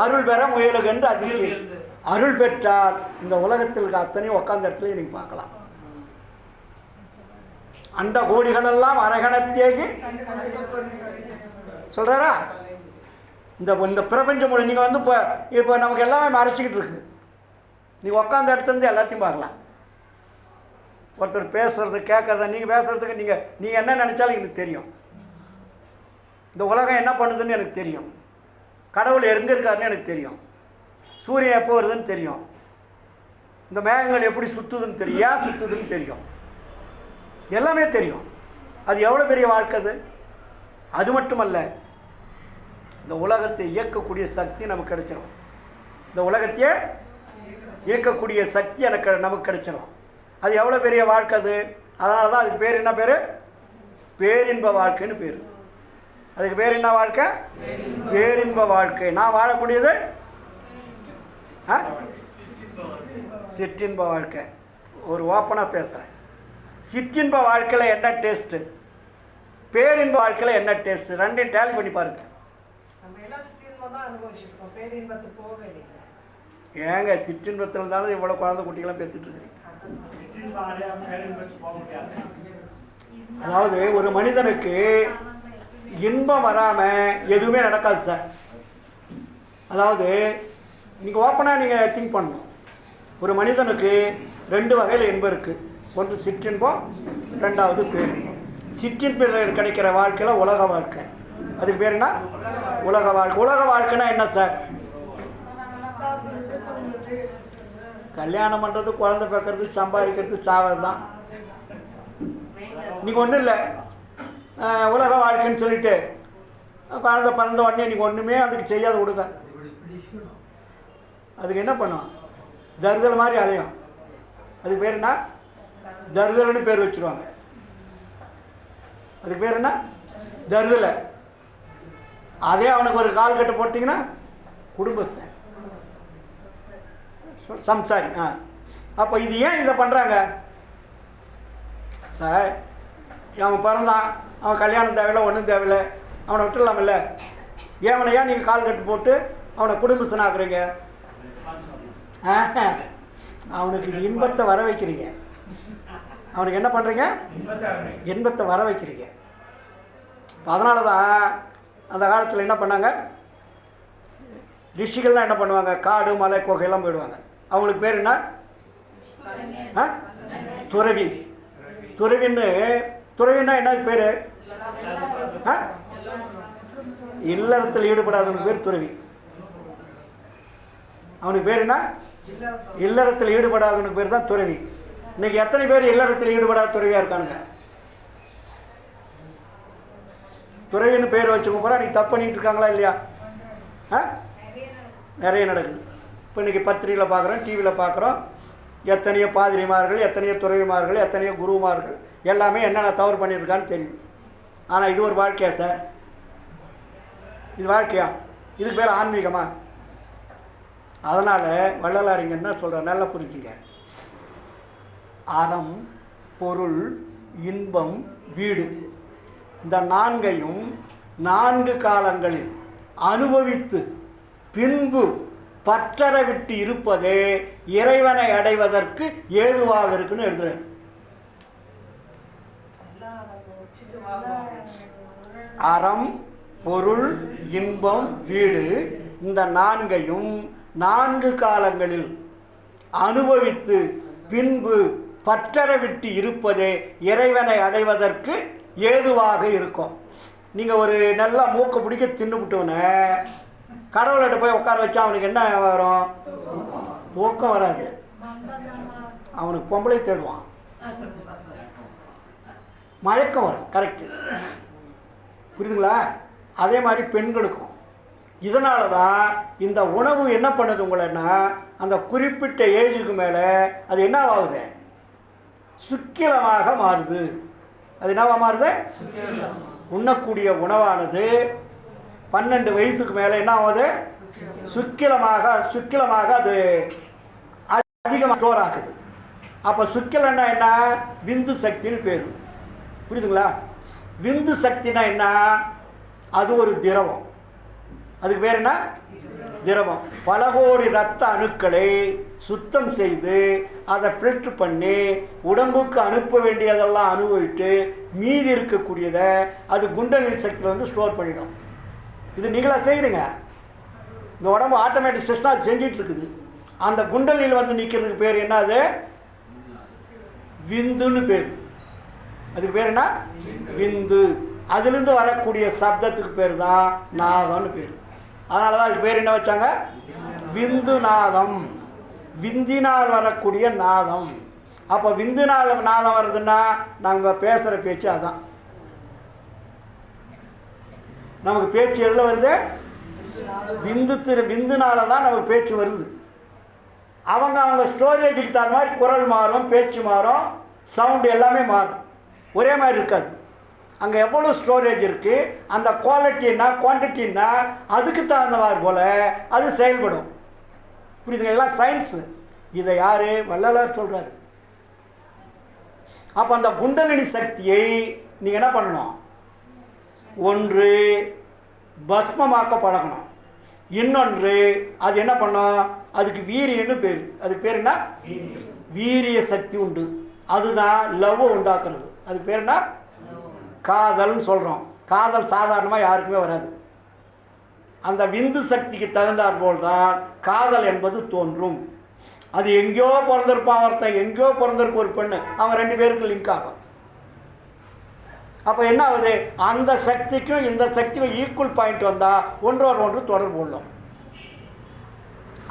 அருள் பெற முயலுக என்று அதிர்ச்சி. அருள் பெற்றால் இந்த உலகத்தில் அத்தனையும் உட்கார்ந்த இடத்துல நீங்கள் பார்க்கலாம். அண்ட கோடிகளெல்லாம் அரகணத்தேகி சொல்கிறாரா? இந்த பிரபஞ்சம் மொழி நீங்கள் வந்து இப்போ நமக்கு எல்லாமே மறைச்சிக்கிட்டு இருக்கு. நீங்கள் உட்காந்த இடத்துலேருந்து எல்லாத்தையும் பார்க்கலாம். ஒருத்தர் பேசுகிறது கேட்குறத நீங்கள் பேசுகிறதுக்கு நீங்கள் என்ன நினச்சாலும் எனக்கு தெரியும். இந்த உலகம் என்ன பண்ணுதுன்னு எனக்கு தெரியும். கடவுள் எங்கே இருக்காருன்னு எனக்கு தெரியும். சூரியன் எப்போ வருதுன்னு தெரியும். இந்த மேகங்கள் எப்படி சுற்றுதுன்னு தெரியும். ஏன் சுற்றுதுன்னு தெரியும். எல்லாமே தெரியும். அது எவ்வளோ பெரிய வாழ்க்கை அது. அது மட்டுமல்ல, இந்த உலகத்தை இயக்கக்கூடிய சக்தி நமக்கு கிடைச்சிடும். இந்த உலகத்தையே இயக்கக்கூடிய சக்தி நமக்கு கிடைச்சிடும். அது எவ்வளோ பெரிய வாழ்க்கை அது. அதனால தான் அதுக்கு பேர் என்ன பேர்? பேரின்ப வாழ்க்கைன்னு பேர். அதுக்கு பேர் என்ன வாழ்க்கை? பேரின்ப வாழ்க்கை. நான் வாழக்கூடியது சிற்றின்ப வாழ்க்கை. ஒரு ஓப்பனாக பேசுகிறேன். சிற்றின்ப வாழ்க்கையில் என்ன டேஸ்ட்டு, பேரின்ப வாழ்க்கையில் என்ன டேஸ்ட்டு, ரெண்டையும் டேலி பண்ணி பாருங்க. ஏங்க சிற்றின்பத்தில் இருந்தாலும் இவ்வளோ குழந்தை குட்டிகளாம் பெற்றுட்டு இருக்கிறீங்க. அதாவது ஒரு மனிதனுக்கு இன்பம் வராமல் எதுவுமே நடக்காது சார். அதாவது நீங்கள் ஓப்பனாக நீங்கள் திங்க் பண்ணணும். ஒரு மனிதனுக்கு 2 வகையில் இன்பம் இருக்குது. ஒன்று சிற்றின்பம், 2வது பேரின்பம். சிற்றின்பம் கிடைக்கிற வாழ்க்கையில் உலக வாழ்க்கை. அதுக்கு பேர் என்ன? உலக வாழ்க்கை. உலக வாழ்க்கைன்னா என்ன சார்? கல்யாணம் பண்ணுறது, குழந்தை பிறக்கிறது, சம்பாதிக்கிறது, சாவது தான். நீங்கள் ஒன்றும் இல்லை உலக வாழ்க்கைன்னு சொல்லிட்டு குழந்தை பிறந்த உடனே நீங்கள் ஒன்றுமே அதுக்கு செய்யாத கொடுங்க. அதுக்கு என்ன பண்ணும்? தருதல் மாதிரி அலையும். அதுக்கு பேர் என்ன? தருதல்னு பேர் வச்சுருவாங்க. அதுக்கு பேர் என்ன? தருதலை. அதே அவனுக்கு ஒரு கால் கட்டு போட்டிங்கன்னா குடும்பஸ்தன், சம்சாரி. அப்போ இது ஏன் இதை பண்ணுறாங்க சார்? அவன் பிறந்தான், அவன் கல்யாணம் தேவையில்லை, ஒன்றும் தேவையில்லை, அவனை விட்டுடலாமில்ல. ஏவனையா நீங்கள் கால் கட்டு போட்டு அவனை குடும்பஸ்தனாக்குறீங்க. அவனுக்கு இன்பத்தை வர வைக்கிறீங்க. அவனுக்கு என்ன பண்ணுறீங்க? இன்பத்தை வர வைக்கிறீங்க. அதனால தான் அந்த காலத்தில் என்ன பண்ணாங்க, ரிஷிகள்லாம் என்ன பண்ணுவாங்க, காடு மலை குகையெல்லாம் போயிடுவாங்க. அவங்களுக்கு பேர் என்ன? துறவி. துறவின்னா என்ன பேர்? இல்லறத்தில் ஈடுபடாதவனுக்கு பேர் துறவி. அவனுக்கு பேர் என்ன? இல்லறத்தில் ஈடுபடாதவனுக்கு பேர் தான் துறவி. இன்றைக்கி எத்தனை பேர் இல்லறத்தில் ஈடுபடாத துறவியாக இருக்கானுங்க? துறவின்னு பேர் வச்சுக்க போகிறா இன்றைக்கி தப்பு பண்ணிகிட்டு இருக்காங்களா இல்லையா? நிறைய நடக்குது. இப்போ இன்றைக்கி பத்திரிகையில் பார்க்குறோம், டிவியில் பார்க்குறோம். எத்தனையோ பாதிரிமார்கள், எத்தனையோ துறவிமார்கள், எத்தனையோ குருமார்கள் எல்லாமே என்னென்ன தவறு பண்ணியிருக்கான்னு தெரியுது. ஆனால் இது ஒரு வாழ்க்கையா சார்? இது வாழ்க்கையா? இதுக்கு பேர் ஆன்மீகமா? அதனால் வள்ளலார் இங்கே என்ன சொல்கிற, நல்லா புரிஞ்சுங்க. அறம், பொருள், இன்பம், வீடு. இந்த நான்கையும் 4 காலங்களில் அனுபவித்து பின்பு பற்றற விட்டு இருப்பதே இறைவனை அடைவதற்கு ஏதுவாக இருக்குன்னு எழுதுறாரு. அறம், பொருள், இன்பம், வீடு இந்த 4ஐயும் 4 காலங்களில் அனுபவித்து பின்பு பற்றற விட்டு இருப்பதே இறைவனை அடைவதற்கு ஏதுவாக இருக்கும். நீங்கள் ஒரு நல்லா மூக்க பிடிக்க தின்னுபிட்டோன்னே கடவுள்கிட்ட போய் உட்கார வச்சா அவனுக்கு என்ன வரும்? தூக்கம் வராது. அவனுக்கு பொம்பளை தேடுவான், மயக்கம் வரும். கரெக்டு, புரியுதுங்களா? அதே மாதிரி பெண்களுக்கும். இதனால தான் இந்த உணவு என்ன பண்ணுது உங்களைன்னா, அந்த குறிப்பிட்ட ஏஜுக்கு மேலே அது என்னவாகுது? சுக்கிலமாக மாறுது. அது என்னவாக மாறுது? உண்ணக்கூடிய உணவானது 12 வயசுக்கு மேலே என்ன ஆகுது? சுக்கிலமாக அது அதிகமாக ஸ்டோர் ஆகுது. அப்போ சுக்கிலன்னா என்ன? விந்து சக்தின்னு பேர். புரியுதுங்களா? விந்து சக்தினா என்ன? அது ஒரு திரவம். அதுக்கு பேர் என்ன? திரவம். பல கோடி இரத்த அணுக்களை சுத்தம் செய்து அதை ஃபில்டர் பண்ணி உடம்புக்கு அனுப்ப வேண்டியதெல்லாம் அனுபவிட்டு மீதி இருக்கக்கூடியதை அது குண்டலினி சக்தியில் வந்து ஸ்டோர் பண்ணிடும். இது நீங்களாக செய்கிறீங்க. இந்த உடம்பு ஆட்டோமேட்டிக் சிஸ்டம் அது செஞ்சிட்டு இருக்குது. அந்த குண்டலினியில் வந்து நிற்கிறதுக்கு பேர் என்ன? அது விந்துன்னு பேர். அதுக்கு பேர் என்ன? விந்து. அதுலேருந்து வரக்கூடிய சப்தத்துக்கு பேர் தான் நாதம்னு பேர். அதனால தான் அதுக்கு பேர் என்ன வச்சாங்க? விந்து நாதம். விந்தினால் வரக்கூடிய நாதம். அப்போ விந்துனால் நாதம் வருதுன்னா நாங்கள் பேசுகிற பேச்சு அதான். நமக்கு பேச்சு எதில் வருது? விந்துனால தான் நமக்கு பேச்சு வருது. அவங்க ஸ்டோரேஜுக்கு தகுந்த மாதிரி குரல் மாறும், பேச்சு மாறும், சவுண்டு எல்லாமே மாறும். ஒரே மாதிரி இருக்காது. அங்கே எவ்வளோ ஸ்டோரேஜ் இருக்குது, அந்த குவாலிட்டின்னா குவான்டிட்டின்னா அதுக்கு தகுந்தவாறு போல் அது செயல்படும். புரியுதுங்க? இதெல்லாம் சயின்ஸு. இதை யார்? வள்ளலார் சொல்கிறாரு. அப்போ அந்த குண்டலினி சக்தியை நீங்கள் என்ன பண்ணணும்? ஒன்று பஸ்மமாக்க பழகணும். இன்னொன்று அது என்ன பண்ணும்? அதுக்கு வீரியன்னு பேர். அதுக்கு பேர் என்ன? வீரிய சக்தி உண்டு. அதுதான் லவ் உண்டாக்குறது. அதுக்கு பேர் என்ன? காதல்னு சொல்கிறோம். காதல் சாதாரணமாக யாருக்குமே வராது. அந்த விந்து சக்திக்கு தகுந்தாற் போல் தான் காதல் என்பது தோன்றும். அது எங்கேயோ பிறந்திருப்பான் ஒருத்தன், எங்கேயோ பிறந்திருக்கு ஒரு பெண்ணு, அவன் 2 பேருக்கு லிங்க் ஆகும். அப்போ என்ன ஆகுது? அந்த சக்திக்கும் இந்த சக்திக்கும் ஈக்குவல் பாயிண்ட் வந்தால் ஒன்றோடு ஒன்று தொடர்பு உள்ளோம்.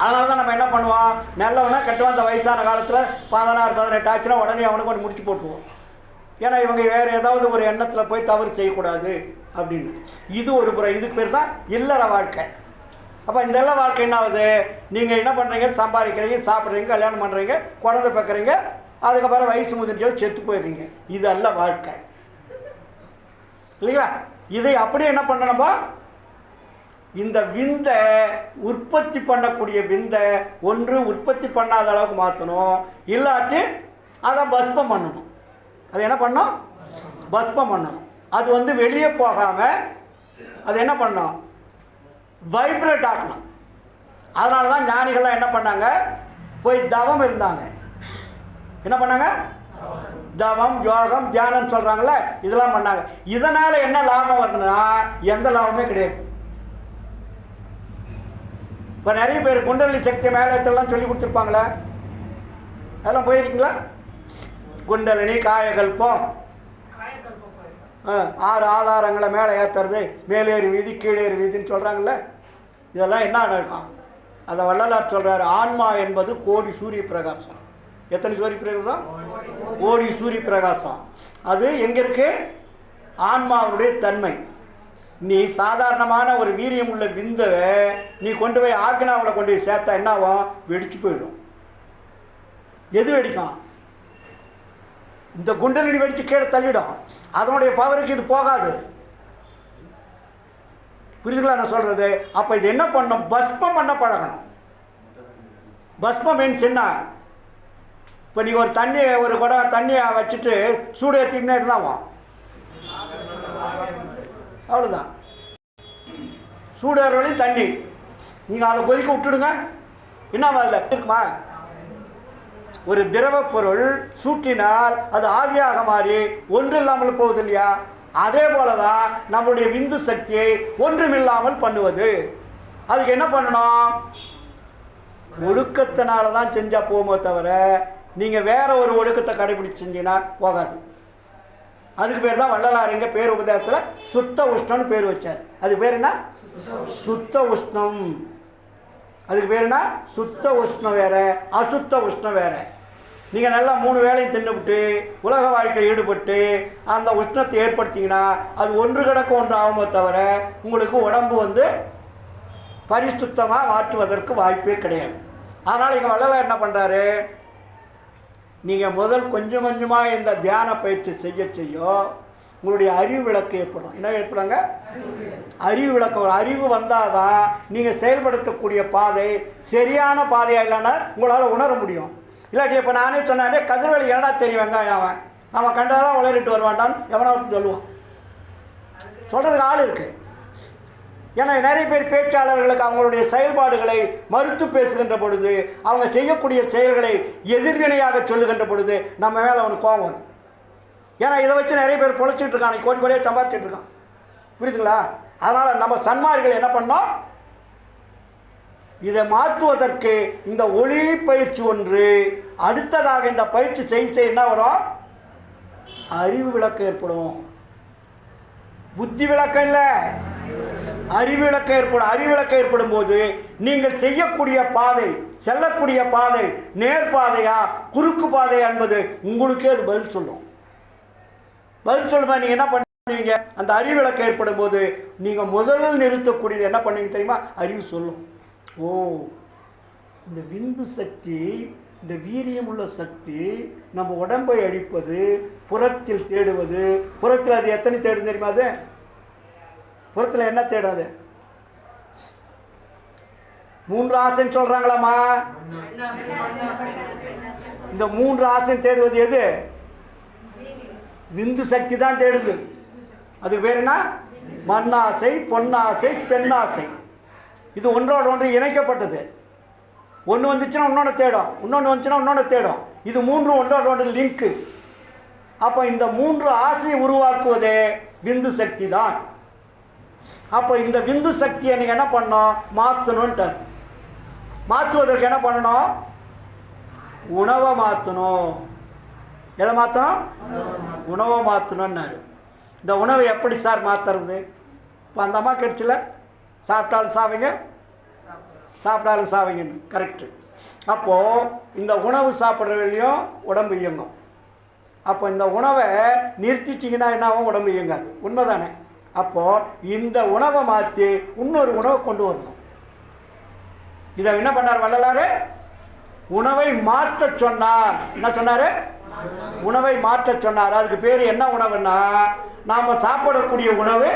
அதனால தான் நம்ம என்ன பண்ணுவோம்? நல்லவனா கட்டுவோம். அந்த வயசான காலத்தில் 16, 18 ஆச்சுன்னா உடனே அவனுக்கு ஒன்று முடிச்சு போட்டுவோம். ஏன்னா இவங்க வேறு ஏதாவது ஒரு எண்ணத்தில் போய் தவறு செய்யக்கூடாது அப்படின்னு. இது ஒரு புறம். இதுக்கு பேர் தான் இல்லற வாழ்க்கை. அப்போ இந்த இல்லற வாழ்க்கை என்ன ஆகுது? நீங்கள் என்ன பண்ணுறீங்க? சம்பாதிக்கிறீங்க, சாப்பிட்றீங்க, கல்யாணம் பண்ணுறீங்க, குழந்தை பார்க்குறீங்க, அதுக்கப்புறம் வயசு முதிர்ச்சோ செத்து போயிடுறீங்க. இது அல்ல வாழ்க்கை, இல்லைங்களா? இதை அப்படியே என்ன பண்ணணும்பா? இந்த விந்தை உற்பத்தி பண்ணக்கூடிய விந்தை ஒன்று உற்பத்தி பண்ணாத அளவுக்கு மாற்றணும், இல்லாட்டி அதை பஸ்பம் பண்ணணும். அது என்ன பண்ணணும்? பஸ்பம் பண்ணணும். அது வந்து வெளியே போகாமல் அது என்ன பண்ணணும்? வைப்ரேட் ஆக்கணும். அதனால தான் ஞானிகள்லாம் என்ன பண்ணாங்க? போய் தவம் இருந்தாங்க. என்ன பண்ணாங்க? தவம், யோகம், தியானம் சொல்கிறாங்களே, இதெல்லாம் பண்ணாங்க. இதனால் என்ன லாபம் வரணும்னா எந்த லாபமே கிடையாது. இப்போ நிறைய பேர் குண்டலினி சக்தி மேலத்தெல்லாம் சொல்லி கொடுத்துருப்பாங்களே, அதெல்லாம் போயிருக்கீங்களா? குண்டலினி, காயகல்பம், 6 ஆதாரங்களை மேலே ஏற்றுறது, மேலேறி வீதி, கீழேறி வீதின்னு சொல்கிறாங்களே, இதெல்லாம் என்ன நடக்கும்? அதை வள்ளலார் சொல்கிறார். ஆன்மா என்பது கோடி சூரிய பிரகாசம். எத்தனை சூரிய பிரகாசம்? கோடி சூரிய பிரகாசம். அது எங்கே இருக்குது? ஆன்மாவுடைய தன்மை. நீ சாதாரணமான ஒரு வீரியம் உள்ள விந்தவை நீ கொண்டு போய் ஆக்னாவில் கொண்டு போய் சேர்த்தா என்ன ஆகும்? வெடிச்சு போயிடும். எது வெடிக்கும்? இந்த குண்டலினி வெடித்து கீழே தள்ளிடும். அதனுடைய பவருக்கு இது போகாது. புரியுதுங்களா நான் சொல்கிறது? அப்போ இது என்ன பண்ணணும்? பஸ்பம் பண்ண பழகணும். பஸ்பம் மீன்ஸ் என்ன? இப்போ நீங்கள் ஒரு குடம் தண்ணியை வச்சுட்டு சூடு ஏற்றிக்கினே இருந்தாவோ, அவ்வளோதான். சூடு ஏற வழி தண்ணி, நீங்கள் அதை கொதிக்க விட்டுடுங்க, என்ன அதில் இருக்குமா? ஒரு திரவ பொருள் சூட்டினால் அது ஆவியாக மாறி ஒன்று இல்லாமல் போகுது இல்லையா? அதே போல தான் நம்முடைய விந்து சக்தியை ஒன்றுமில்லாமல் பண்ணுவது. அதுக்கு என்ன பண்ணணும்? ஒழுக்கத்தினால தான் செஞ்சால் போகுமோ தவிர நீங்கள் வேற ஒரு ஒழுக்கத்தை கடைபிடிச்சு செஞ்சீங்கன்னா போகாது. அதுக்கு பேர் தான் வள்ளலார் எங்கள் பேர் உபதேசத்தில் சுத்த உஷ்ணம்னு பேர் வச்சார். அதுக்கு பேர் என்ன? சுத்த உஷ்ணம். அதுக்கு பேர் என்ன? சுத்த உஷ்ணம் வேறு, அசுத்த உஷ்ணம் வேறு. நீங்கள் நல்லா 3 வேளையும் தின்னுவிட்டு உலக வாழ்க்கையில் ஈடுபட்டு அந்த உஷ்ணத்தை ஏற்படுத்திங்கன்னா அது ஒன்று கிடக்க ஒன்று ஆகுமோ தவிர உங்களுக்கு உடம்பு பரிசுத்தமாக மாற்றுவதற்கு வாய்ப்பே கிடையாது. அதனால் இங்கே வள்ளலார் என்ன பண்ணுறாரு, நீங்கள் முதல் கொஞ்சம் கொஞ்சமாக இந்த தியான பயிற்சி செய்ய உங்களுடைய அறிவு விளக்கு ஏற்படும். என்ன ஏற்படுங்க? அறிவு விளக்கு. ஒரு அறிவு வந்தால் தான் நீங்கள் செயல்படுத்தக்கூடிய பாதை சரியான பாதையாக இல்லைன்னா உங்களால் உணர முடியும். இல்லாட்டி இப்போ நானே சொன்னானே கதிர்வேலி ஏடா தெரியும் வெங்காயம், அவன் கண்டதெல்லாம் உளறிட்டு வருவான்டான்னு எவனாவது சொல்லுவான். சொல்கிறதுக்கு ஆள் இருக்குது. ஏன்னா நிறைய பேர் பேச்சாளர்களுக்கு அவங்களுடைய செயல்பாடுகளை மறுத்து பேசுகின்ற பொழுது, அவங்க செய்யக்கூடிய செயல்களை எதிர்வினையாக சொல்லுகின்ற பொழுது நம்ம மேலே அவனுக்கு கோபம் வரும். ஏன்னா இதை வச்சு நிறைய பேர் பொழைச்சிட்டு இருக்கான், கோடி கோடியாக சம்பாதிச்சிட்டு இருக்கான். புரியுதுங்களா? அதனால் நம்ம சன்மார்கள் என்ன பண்ணோம், இதை மாற்றுவதற்கு இந்த ஒளி பயிற்சி ஒன்று, அடுத்ததாக இந்த பயிற்சி செய்ய என்ன வரும்? அறிவு விளக்கம் ஏற்படும். புத்தி விளக்கம் இல்லை, அறிவு விளக்கம் ஏற்படும். அறிவு விளக்கம் ஏற்படும் போது நீங்கள் செய்யக்கூடிய பாதை, செல்லக்கூடிய பாதை நேர்பாதையா குறுக்கு பாதை என்பது உங்களுக்கே அது பதில் சொல்லும். பதில் சொல்லுமா? நீங்கள் என்ன பண்ணுவீங்க? அந்த அறிவு விளக்கம் ஏற்படும் போது நீங்கள் முதலில் நிறுத்தக்கூடியது என்ன பண்ணுவீங்க தெரியுமா? அறிவு சொல்லும். ஓ, இந்த விந்து சக்தி, இந்த வீரியம் உள்ள சக்தி நம்ம உடம்பை அழிப்பது, புறத்தில் தேடுவது. புறத்தில் அது எத்தனை தேடும் தெரியுமா? அது புறத்தில் என்ன தேடாது? 3 ஆசைன்னு சொல்கிறாங்களாம்மா. இந்த 3 ஆசைன்னு தேடுவது எது? விந்து சக்தி தான் தேடுது. அதுக்கு பேர் என்ன? மண்ணாசை, பொன்னாசை, பெண்ணாசை. இது ஒன்றோடு ஒன்று இணைக்கப்பட்டது. ஒன்று வந்துச்சுன்னா இன்னொன்று தேடும், இன்னொன்று வந்துச்சுன்னா இன்னொன்று தேடும். இது 3 ஒன்றோடு ஒன்று லிங்க்கு. அப்போ இந்த 3 ஆசையை உருவாக்குவதே விந்து சக்தி தான். அப்போ இந்த விந்து சக்தியை நீங்கள் என்ன பண்ணணும்? மாற்றணுன்ட்டார். மாற்றுவதற்கு என்ன பண்ணணும்? உணவை மாற்றணும். எதை மாற்றணும்? உணவை மாற்றணுன்னாரு. இந்த உணவை எப்படி சார் மாற்றுறது? இப்போ அந்த அம்மா கிடைச்சல, சாப்பிட்டாலும் சாவிங்க, சாப்பிட்டாலும் சாவிங்கன்னு. கரெக்டு. அப்போது இந்த உணவு சாப்பிட்றவங்களையும் உடம்பு இயங்கும். அப்போ இந்த உணவை நிறுத்திச்சிங்கன்னா என்னாவும்? உடம்பு இயங்காது. உண்மைதானே? அப்போது இந்த உணவை மாற்றி இன்னொரு உணவை கொண்டு வரணும். இதை என்ன பண்ணார் வள்ளலார்? உணவை மாற்ற சொன்னார். என்ன சொன்னார்? உணவை மாற்ற சொன்னார். அதுக்கு பேர் என்ன உணவுன்னா, நாம் சாப்பிடக்கூடிய உணவு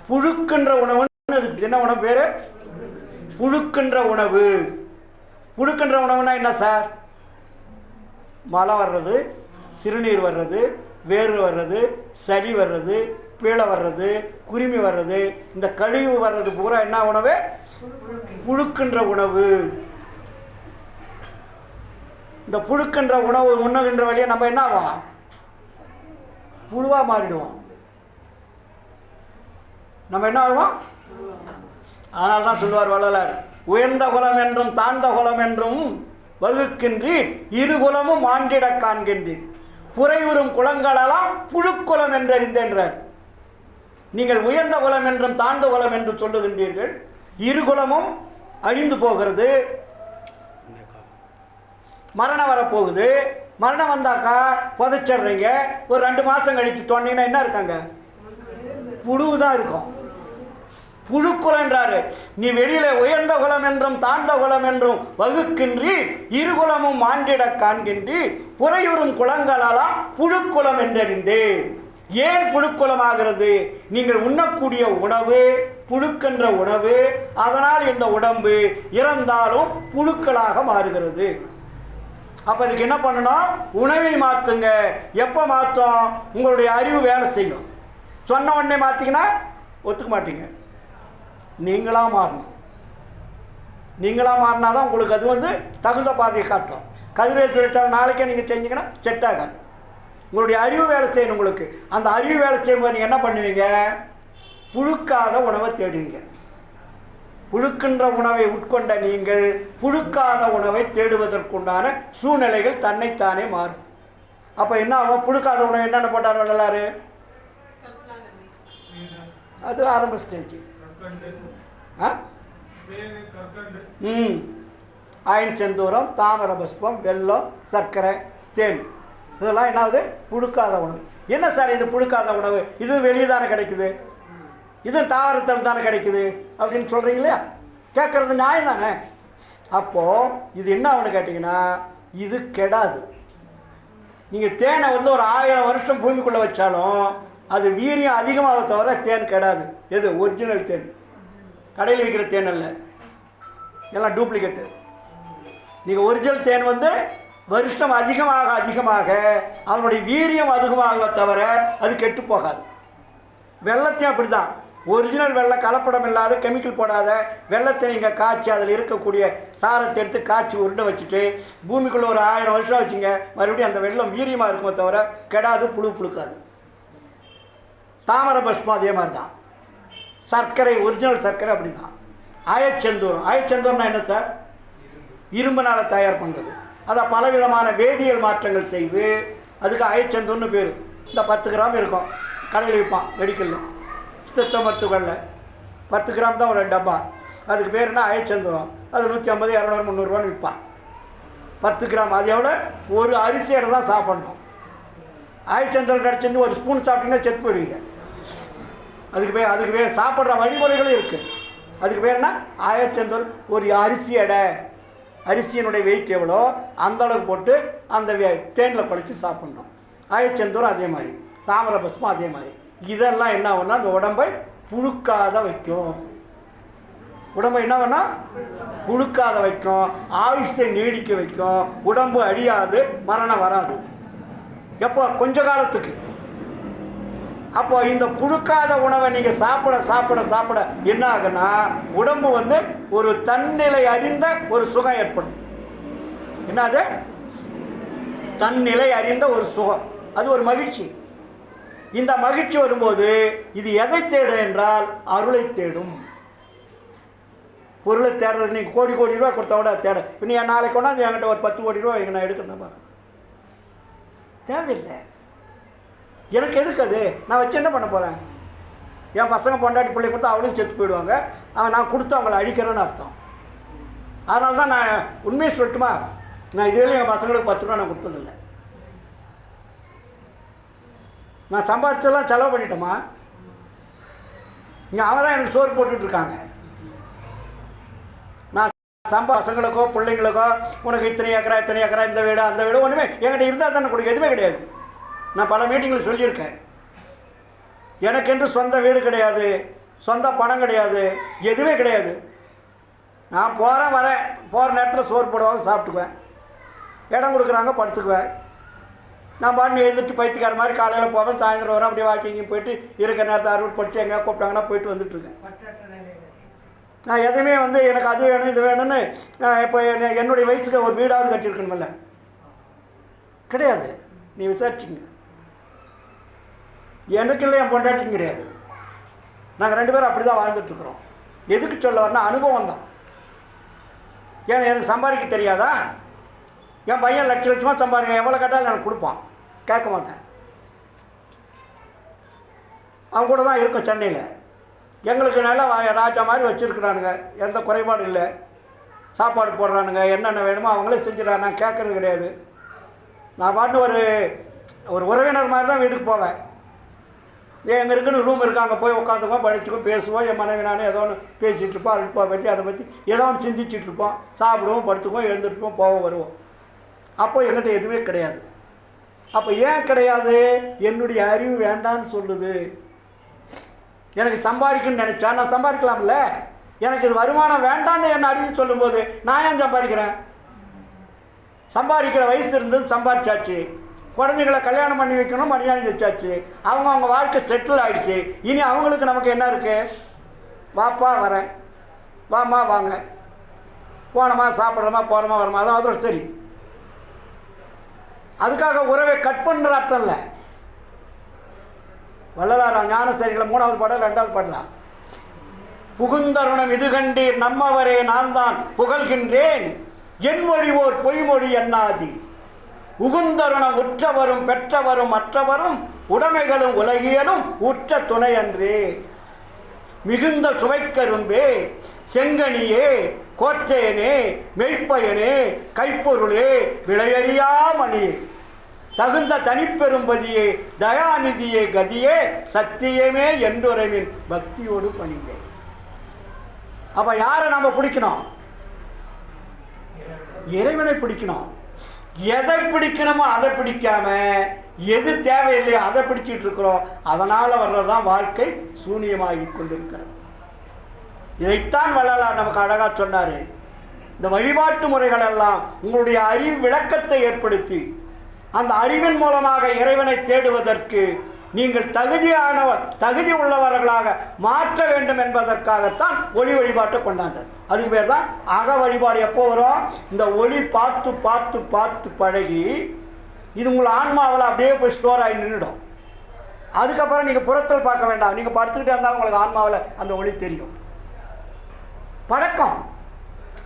புழுக்கின்ற உணவு. என்ன உணவு பேர்? புழுக்கின்ற உணவு. புழுக்கின்ற உணவுனா என்ன சார்? மலம் வர்றது, சிறுநீர் வர்றது, வேர்வை வர்றது, சளி வர்றது, பீழை வர்றது, குருமி வர்றது, இந்த கழிவு வர்றது பூரா என்ன உணவு? புழுக்கின்ற உணவு. இந்த புழுக்கின்ற உணவு உண்ணுகின்ற வழியை நம்ம என்ன ஆகும்? புழுவாக மாறிடுவோம். நம்ம என்ன ஆகும்? அதனால தான் சொல்லுவார் வள்ளலார், உயர்ந்த குலம் என்றும் தாழ்ந்த குலம் என்றும் வகுக்கின்றீர், இருகுலமும் ஆண்டிட காண்கின்றீர், புரையுறும் குலங்களெல்லாம் புழுக்குலம் என்றறிந்தேன்றார். நீங்கள் உயர்ந்த குலம் என்றும் தாழ்ந்த குலம் என்று சொல்லுகின்றீர்கள், இருகுலமும் அழிந்து போகிறது, மரணம் வரப்போகுது. மரணம் வந்தாக்கா புதைச்சிட்றீங்க. ஒரு 2 மாதம் கழித்து தோண்டிங்கன்னா என்ன இருக்காங்க? புழு தான் இருக்கும். புழுக்குலன்றாரு. நீ வெளியில் உயர்ந்த குலம் என்றும் தாழ்ந்த குலம் என்றும் வகுக்கின்றீர், இருகுலமும் ஆண்டிட காண்கின்றீர், புரையுறும் குலங்களெல்லாம் புழுக்குலம் என்றறிந்தேன். ஏன் புழுக்குலமாகிறது? நீங்கள் உண்ணக்கூடிய உணவு புழுக்கின்ற உணவு. அதனால் இந்த உடம்பு இறந்தாலும் புழுக்களாக மாறுகிறது. அப்போ அதுக்கு என்ன பண்ணணும்? உணவை மாற்றுங்க. எப்போ மாற்றும்? உங்களுடைய அறிவு வேலை செய்யும். சொன்ன உடனே மாற்றிங்கன்னா ஒத்துக்க மாட்டீங்க. நீங்களாக மாறணும். நீங்களாக மாறினா தான் உங்களுக்கு அது தகுந்த பாதையை காட்டும். கதிரவேல் சொல்லிட்டால் நாளைக்கே நீங்கள் செஞ்சீங்கன்னா செட் ஆகாது. உங்களுடைய அறிவு வேலை செய்யணும். உங்களுக்கு அந்த அறிவு வேலை செய்யும்போது நீங்கள் என்ன பண்ணுவீங்க? புழுக்காத உணவை தேடுவீங்க. புழுக்கின்ற உணவை உட்கொண்ட நீங்கள் புழுக்காத உணவை தேடுவதற்குண்டான சூழ்நிலைகள் தன்னைத்தானே மாறும். அப்போ என்ன ஆகும்? புழுக்காத உணவு என்னென்ன போட்டார் வள்ளலார்? அது ஆரம்ப ஸ்டேஜ். ஆயின் செந்தூரம், தாமர புஷ்பம், வெல்லம், சர்க்கரை, தேன், இதெல்லாம் என்னாவது? புழுக்காத உணவு. என்ன சார் இது புழுக்காத உணவு? இது வெளியே தானே கிடைக்குது, இது தாவரத்தில் தானே கிடைக்குது அப்படின்னு சொல்கிறீங்களா? கேட்குறது நியாயம் தானே. அப்போது இது என்ன ஆகுன்னு கேட்டிங்கன்னா, இது கெடாது. நீங்கள் தேனை ஒரு 1000 வருஷம் பூமிக்குள்ளே வச்சாலும் அது வீரியம் அதிகமாக தவிர தேன் கெடாது. எது ஒரிஜினல் தேன்? கடையில் விற்கிற தேன் அல்ல, எல்லாம் டூப்ளிகேட்டு. நீங்கள் ஒரிஜினல் தேன் வருஷம் அதிகமாக அதிகமாக அதனுடைய வீரியம் அதிகமாக தவிர அது கெட்டு போகாது. வெள்ளத்தையும் அப்படி தான். ஒரிஜினல் வெள்ளம் கலப்படம் இல்லாத கெமிக்கல் போடாத வெள்ளத்தை நீங்கள் காய்ச்சி அதில் இருக்கக்கூடிய சாரத்தை எடுத்து காய்ச்சி உருண்டை வச்சுட்டு பூமிக்குள்ளே ஒரு 1000 வருஷம் வச்சுங்க, மறுபடியும் அந்த வெள்ளம் வீரியமாக இருக்குமே தவிர கெடாது, புழு புழுக்காது. தாமர புஷ்பம் அதே மாதிரி தான். சர்க்கரை, ஒரிஜினல் சர்க்கரை அப்படி தான். ஆயச்செந்தூரம், ஆயச்செந்தூரம்னா என்ன சார்? இரும்புனால் தயார் பண்ணுறது. அதை பலவிதமான வேதியியல் மாற்றங்கள் செய்து அதுக்கு ஆயச்செந்தூர்னு பேர். இந்த 10 கிராம் இருக்கும், கடையில் விற்பான் மெடிக்கலில், சித்த மருத்துவங்களில் 10 கிராம் தான் ஒரு டப்பா. அதுக்கு பேர் என்ன? ஆயச்செந்தூரம். அது 150, 200, 300 விற்பான். 10 கிராம். அது எவ்வளோ? ஒரு அரிசி எடை தான் சாப்பிட்ணும். ஆயச்செந்தூரம் கிடச்சின்னு ஒரு ஸ்பூன் சாப்பிட்டீங்கன்னா செத்து போயிடுவீங்க. அதுக்கு பேர் சாப்பிட்ற வழிமுறைகளும் இருக்குது. அதுக்கு பேர் என்ன? ஆயச்செந்தூரம். ஒரு அரிசி எடை, அரிசியினுடைய வெயிட் எவ்வளோ அந்த அளவுக்கு போட்டு அந்த தேனில் குழைச்சி சாப்பிட்ணும். ஆயச்செந்தூரம் அதே மாதிரி, தாமர புஷ்பம் அதே மாதிரி. இதெல்லாம் என்ன ஆகும்னா அந்த உடம்பை புழுக்காத வைக்கும். உடம்பை என்ன வேணால் புழுக்காத வைக்கும், ஆயுஷை நீடிக்க வைக்கும், உடம்பு அழியாது, மரணம் வராது. எப்போ? கொஞ்ச காலத்துக்கு. அப்போ இந்த புழுக்காத உணவை நீங்கள் சாப்பிட சாப்பிட சாப்பிட என்ன ஆகுன்னா உடம்பு ஒரு தன்னிலை அறிந்த ஒரு சுகம் ஏற்படும். என்னது? தன்னிலை அறிந்த ஒரு சுகம். அது ஒரு மகிழ்ச்சி. இந்த மகிழ்ச்சி வரும்போது இது எதை தேடும் என்றால் அருளை தேடும். பொருளை தேடுறது. நீங்கள் கோடி கோடி ரூபா கொடுத்தா கூட தேட. இப்போ நீ நாளைக்கு கொண்டாந்து என்கிட்ட ஒரு 10 கோடி ரூபா நான் எடுக்கணும் பாருங்க, தேவையில்லை. எனக்கு எதுக்கு அது? நான் வச்சு என்ன பண்ண போகிறேன்? என் பசங்க பொண்டாட்டி பிள்ளை கொடுத்தா அவளையும் செத்து போயிடுவாங்க. நான் கொடுத்து அவங்கள அழிக்கிறேன்னு அர்த்தம். அதனால தான் நான் உண்மையை சொல்லட்டுமா, நான் இதுவரையும் என் பசங்களுக்கு 10 ரூபா நான் கொடுத்ததில்லை. நான் சம்பாதிச்சதெல்லாம் செலவு பண்ணிட்டோமா? இங்கே அவன் தான் எனக்கு சோறு போட்டுட்ருக்காங்க. நான் பசங்களுக்கோ பிள்ளைங்களுக்கோ உனக்கு இத்தனை ஏக்கரா இந்த வீடு அந்த வீடு ஒன்றுமே என்கிட்ட இருந்தால் தானே கொடுக்க. எதுவுமே கிடையாது. நான் பல மீட்டிங்கில் சொல்லியிருக்கேன், எனக்கென்று சொந்த வீடு கிடையாது, சொந்த பணம் கிடையாது, எதுவுமே கிடையாது. நான் வரேன், போகிற நேரத்தில் சோறு போடுவாங்க, சாப்பிட்டுக்குவேன், இடம் கொடுக்குறாங்க, படுத்துக்குவேன். நான் பாட்டு எழுந்துட்டு பைத்தியக்கார மாதிரி காலையில் போவேன், சாயந்தரம் வரேன், அப்படியே வாக்கிங் போயிட்டு இருக்கிற நேரத்தை அறுவடை படித்து எங்கேயா கூப்பிட்டாங்கன்னா போயிட்டு வந்துட்டுருக்கேன். நான் எதுவுமே எனக்கு அது வேணும் இது வேணும்னு இப்போ என்னுடைய வயசுக்கு ஒரு வீடாவது கட்டியிருக்கணுமில்ல, கிடையாது. நீ விசாரிச்சிங்க. எனக்கு இல்லை, என் பொண்டாட்டியும் கிடையாது. நாங்கள் 2 பேரும் அப்படி தான் வாழ்ந்துட்டுருக்குறோம். எதுக்கு சொல்ல வரனா அனுபவம் தான். ஏன்னா எனக்கு சம்பாதிக்க தெரியாதா? என் பையன் லட்ச லட்சமாக சம்பாதிக்க எவ்வளோ கேட்டாலும் எனக்கு கொடுப்பான், கேட்க மாட்டேன். அவங்க கூட தான் இருக்கும் சென்னையில். எங்களுக்கு நல்லா ராஜா மாதிரி வச்சுருக்குறானுங்க, எந்த குறைபாடும் இல்லை. சாப்பாடு போடுறானுங்க, என்னென்ன வேணுமோ அவங்களே செஞ்சிடறாங்க. நான் கேட்குறது கிடையாது. நான் பாட்டு ஒரு உறவினர் மாதிரி தான் வீட்டுக்கு போவேன். எங்கே இருக்குன்னு ரூம் இருக்காங்க, போய் உட்காந்துக்குவோம், படிச்சுக்குவோம், பேசுவோம். என் மனைவி நானே ஏதோ ஒன்று பேசிகிட்டு இருப்போம், அழுப்பா பற்றி அதை பற்றி ஏதோ ஒன்று சிந்திச்சுட்டு இருப்போம், சாப்பிடுவோம், படுத்துக்குவோம், எழுந்துட்டுருப்போம், போவோம், வருவோம். அப்போ எங்கிட்ட எதுவுமே கிடையாது. அப்போ ஏன் கிடையாது? என்னுடைய அறிவு வேண்டான்னு சொல்லுது. எனக்கு சம்பாதிக்கணும்னு நினச்சா நான் சம்பாதிக்கலாம்ல. எனக்கு இது வருமானம் வேண்டான்னு என்ன அறிவு சொல்லும்போது நான் ஏன் சம்பாதிக்கிறேன்? சம்பாதிக்கிற வயசு இருந்தது, சம்பாதிச்சாச்சு. குழந்தைகளை கல்யாணம் பண்ணி வைக்கணும், மணியாணி வச்சாச்சு. அவங்க வாழ்க்கை செட்டில் ஆகிடுச்சு. இனி அவங்களுக்கு நமக்கு என்ன இருக்குது? வாப்பா வரேன், வாம்மா வாங்க, போனோமா சாப்பிட்றோமா போகிறோமா வரமா, அதான் அதோட சரி. அதுக்காக உறவை கட் பண்ணுற அர்த்தம் இல்லை. வள்ளலார் ஞானசேரிகளை 3வது பாடல் 2வது பாடலாம். புகுந்தருணம் இது கண்டீர் நம்மவரே நான் தான் புகழ்கின்றேன், என் மொழிவோர் பொய்மொழி என்னாதி. உகுந்தருணம் உற்றவரும் பெற்றவரும் மற்றவரும் உடைமைகளும் உலகியலும் உற்ற துணை அன்றே. மிகுந்த சுவைக்கரும்பே செங்கனியே கோற்றையனே மெய்ப்பயனே கைப்பொருளே விளையறியாமணியே தகுந்த தனிப்பெரும்பதியே தயாநிதியே கதியே சத்தியமே என்றுரைவின் பக்தியோடு பணிந்தேன். அப்போ யாரை நாம் பிடிக்கணும்? இறைவனை பிடிக்கணும். எதை பிடிக்கணுமோ அதை பிடிக்காம எது தேவையில்லையோ அதை பிடிச்சிட்டு இருக்கிறோம். அதனால் வர்றதுதான் வாழ்க்கை சூனியமாகி கொண்டிருக்கிறது. இதைத்தான் வள்ளலார் நமக்கு அழகாக சொன்னார். இந்த வழிபாட்டு முறைகளெல்லாம் உங்களுடைய அறிவு விளக்கத்தை ஏற்படுத்தி அந்த அறிவின் மூலமாக இறைவனை தேடுவதற்கு நீங்கள் தகுதி உள்ளவர்களாக மாற்ற வேண்டும் என்பதற்காகத்தான் ஒளி வழிபாட்டை கொண்டாந்தார். அதுக்கு பேர் தான் அக வழிபாடு. எப்போ வரும்? இந்த ஒளி பார்த்து பார்த்து பார்த்து பழகி இது உங்கள் ஆன்மாவில் அப்படியே போய் ஸ்டோர் ஆகி நின்றுடும். அதுக்கப்புறம் நீங்கள் புறத்தில் பார்க்க வேண்டாம். நீங்கள் படுத்துக்கிட்டே இருந்தாலும் உங்களுக்கு ஆன்மாவில் அந்த ஒளி தெரியும். பழக்கம்.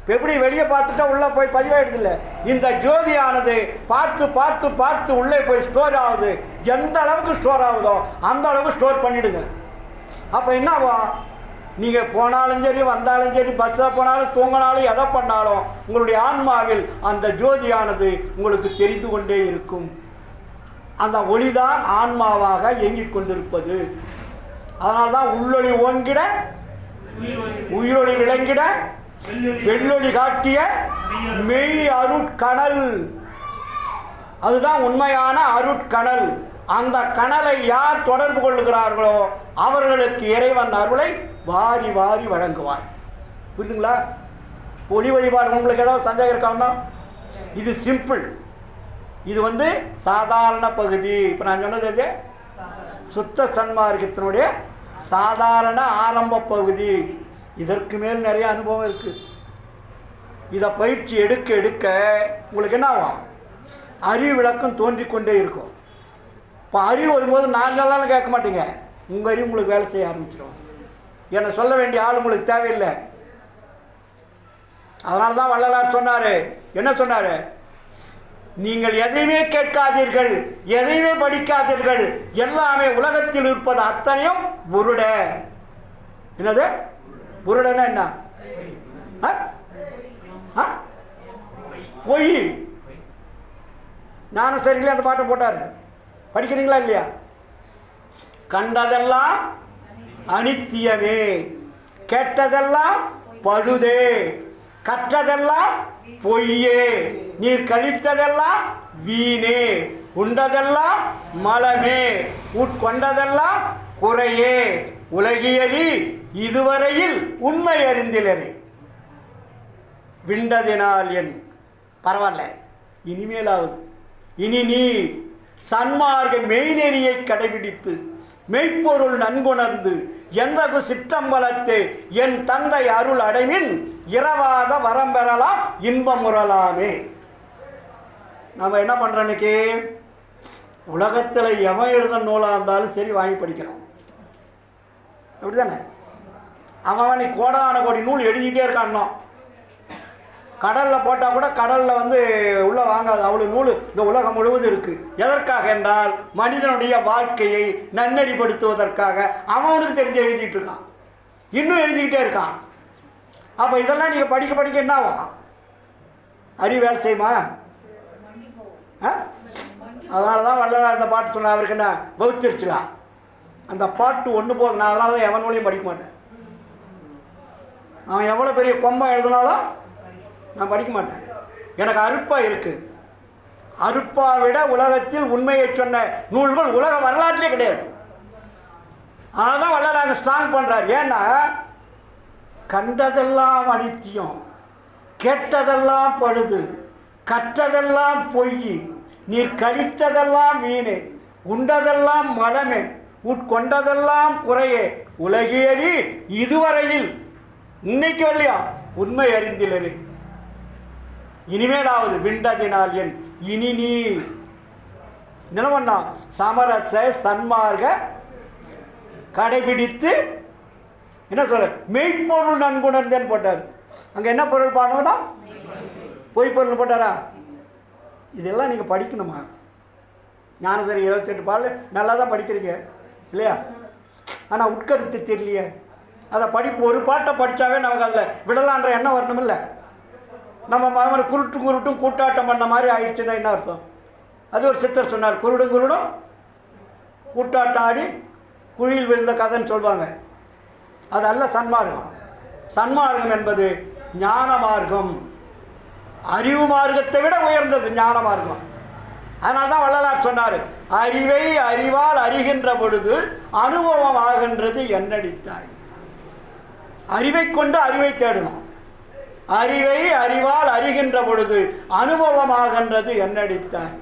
இப்போ எப்படி வெளியே பார்த்துட்டா உள்ளே போய் பதிவாயிடுது இல்லை? இந்த ஜோதியானது பார்த்து பார்த்து பார்த்து உள்ளே போய் ஸ்டோர் ஆகுது. எந்த அளவுக்கு ஸ்டோர் ஆகுதோ அந்த அளவுக்கு ஸ்டோர் பண்ணிவிடுங்க. அப்போ என்ன ஆகும்? நீங்கள் போனாலும் சரி, வந்தாலும் சரி, பஸ்ஸில் போனாலும், தூங்கினாலும், எதை பண்ணாலும் உங்களுடைய ஆன்மாவில் அந்த ஜோதியானது உங்களுக்கு தெரிந்து கொண்டே இருக்கும். அந்த ஒளிதான் ஆன்மாவாக இயங்கிக் கொண்டிருப்பது. அதனால தான் உள்ளொளி ஓங்கிட உயிரொளி விளங்கிட வெள்ளொளி காட்டிய மெய் அருட்கணல். அதுதான் உண்மையான அருட்கணல். அந்த கணலை யார் தொடர்பு கொள்ளுகிறார்களோ அவர்களுக்கு இறைவன் அருளை வாரி வாரி வழங்குவார். புரியுதுங்களா? ஒளி வழிபாடு உங்களுக்கு ஏதாவது சந்தேகம் இருக்காங்கன்னா இது சிம்பிள். இது சாதாரண பகுதி. இப்போ நான் சொன்னது எது? சுத்த சன்மார்க்கத்தினுடைய சாதாரண ஆரம்ப பகுதி. இதற்கு மேல் நிறைய அனுபவம் இருக்குது. இதை பயிற்சி எடுக்க எடுக்க உங்களுக்கு என்ன ஆகும்? அறிவு விளக்கம் தோன்றிக்கொண்டே இருக்கும். இப்போ அறிவு வரும்போது நாங்கள்லாம் கேட்க மாட்டீங்க. உங்கள் அறிவு உங்களுக்கு வேலை செய்ய ஆரம்பிச்சிடும். என்னை சொல்ல வேண்டிய ஆள் உங்களுக்கு தேவையில்லை. அதனால தான் வள்ளலார் சொன்னார். என்ன சொன்னார்? நீங்கள் எதையுமே கேட்காதீர்கள், எதையுமே படிக்காதீர்கள், எல்லாமே உலகத்தில் இருப்பது அத்தனையும் புருட. என்னது புருடனா? என்ன பொய். ஞானசேரிகளே அந்த பாட்டை போட்டார். படிக்கிறீங்களா இல்லையா? கண்டதெல்லாம் அனித்தியமே, கேட்டதெல்லாம் பழுதே, கற்றதெல்லாம் பொய்யே, நீர் கழித்ததெல்லாம் வீணே, உண்டதெல்லாம் மலமே, உட்கொண்டதெல்லாம் குறையே, உலகியலி இதுவரையில் உண்மை அறிந்திலரே. விண்டதினால் என் பரவாயில்ல, இனிமேலாவது இனி நீ சன்மார்க்க மெய்நெறியை கடைபிடித்து மெய்ப்பொருள் நன்குணர்ந்து எந்தகு சிற்றம்பலத்தை என் தந்தை அருள் அடைமின் இரவாத வரம் பெறலாம் இன்பமுறலாமே. நம்ம என்ன பண்ணுறோம்? இன்னைக்கு உலகத்தில் எவன் எழுத நூலாக இருந்தாலும் சரி வாங்கி படிக்கிறோம். அப்படி தானே? அவன் நீ கோடான கோடி நூல் எழுதிக்கிட்டே இருக்கான். கடலில் போட்டால் கூட கடலில் உள்ளே வாங்காது. அவ்வளோ நூல் இந்த உலகம் முழுவதும் இருக்குது. எதற்காக என்றால் மனிதனுடைய வாழ்க்கையை நன்னெறிப்படுத்துவதற்காக அவனுக்கு தெரிஞ்சு எழுதிட்டு இருக்கான். இன்னும் எழுதிக்கிட்டே இருக்கான். அப்போ இதெல்லாம் நீங்கள் படிக்க படிக்க என்ன ஆகும்? அறிவு வேலை செய்யுமா? அதனால தான் வள்ளலார் இந்த பாட்டு சொன்ன. அவருக்கு என்ன வகுத்திருச்சுலாம்? அந்த பாட்டு ஒன்று போதும். நான் அதனால தான் எவன் நூலையும் படிக்க மாட்டேன். அவன் எவ்வளோ பெரிய கொம்பம் எழுதினாலும் நான் படிக்க மாட்டேன். எனக்கு அருட்பா இருக்குது. அருட்பா விட உலகத்தில் உண்மையை சொன்ன நூல்கள் உலக வரலாற்றிலே கிடையாது. அதனால தான் வள்ளலார் ஸ்ட்ராங் பண்ணுறார். ஏன்னா கண்டதெல்லாம் அனித்தியம், கேட்டதெல்லாம் பழுது, கற்றதெல்லாம் பொய், நீர் கழித்ததெல்லாம் வீணே, உண்டதெல்லாம் மலமே, உட்கொண்டதெல்லாம் குறையே, உலகேறி இதுவரையில் இன்னைக்கு வரலையா உண்மை அறிந்திலரே. இனிமேலாவது விண்டதினால் என் இனி நீ என்ன பண்ணா சமரச சன்மார்க்க கடைபிடித்து என்ன சொல்ற மெய்ப்பொருள் நன்குணர்ந்தேன்னு போட்டார். அங்கே என்ன பொருள் பாடணும்னா பொய்ப்பொருள் போட்டாரா? இதெல்லாம் நீங்கள் படிக்கணுமா? ஞானசரி 28 பாடல் நல்லா தான் படிக்கிறீங்க இல்லையா? ஆனால் உட்கருத்து தெரியலையே. அதை படிப்பு ஒரு பாட்டை படித்தாவே நமக்கு அதில் விடலான்ற எண்ணம் வரணும் இல்லை? நம்ம மாதிரி குருட்டும் கூட்டாட்டம் பண்ண மாதிரி ஆயிடுச்சுன்னா என்ன அர்த்தம்? அது ஒரு சித்தர் சொன்னார், குருடும் கூட்டாட்டம் ஆடி குழியில் விழுந்த கதைன்னு சொல்லுவாங்க. அது அல்ல சன்மார்க்கம். சன்மார்க்கம் என்பது ஞான மார்க்கம், அறிவு மார்க்கத்தை விட உயர்ந்தது ஞான மார்க்கம். அதனால தான் வள்ளலார் சொன்னார், அறிவை அறிவால் அறிகின்ற பொழுது அனுபவம் ஆகின்றது என்னடித்தாய். அறிவை கொண்டு அறிவை தேடணும். அறிவை அறிவால் அறிகின்ற பொழுது அனுபவமாகின்றது என்னடித்தாய்.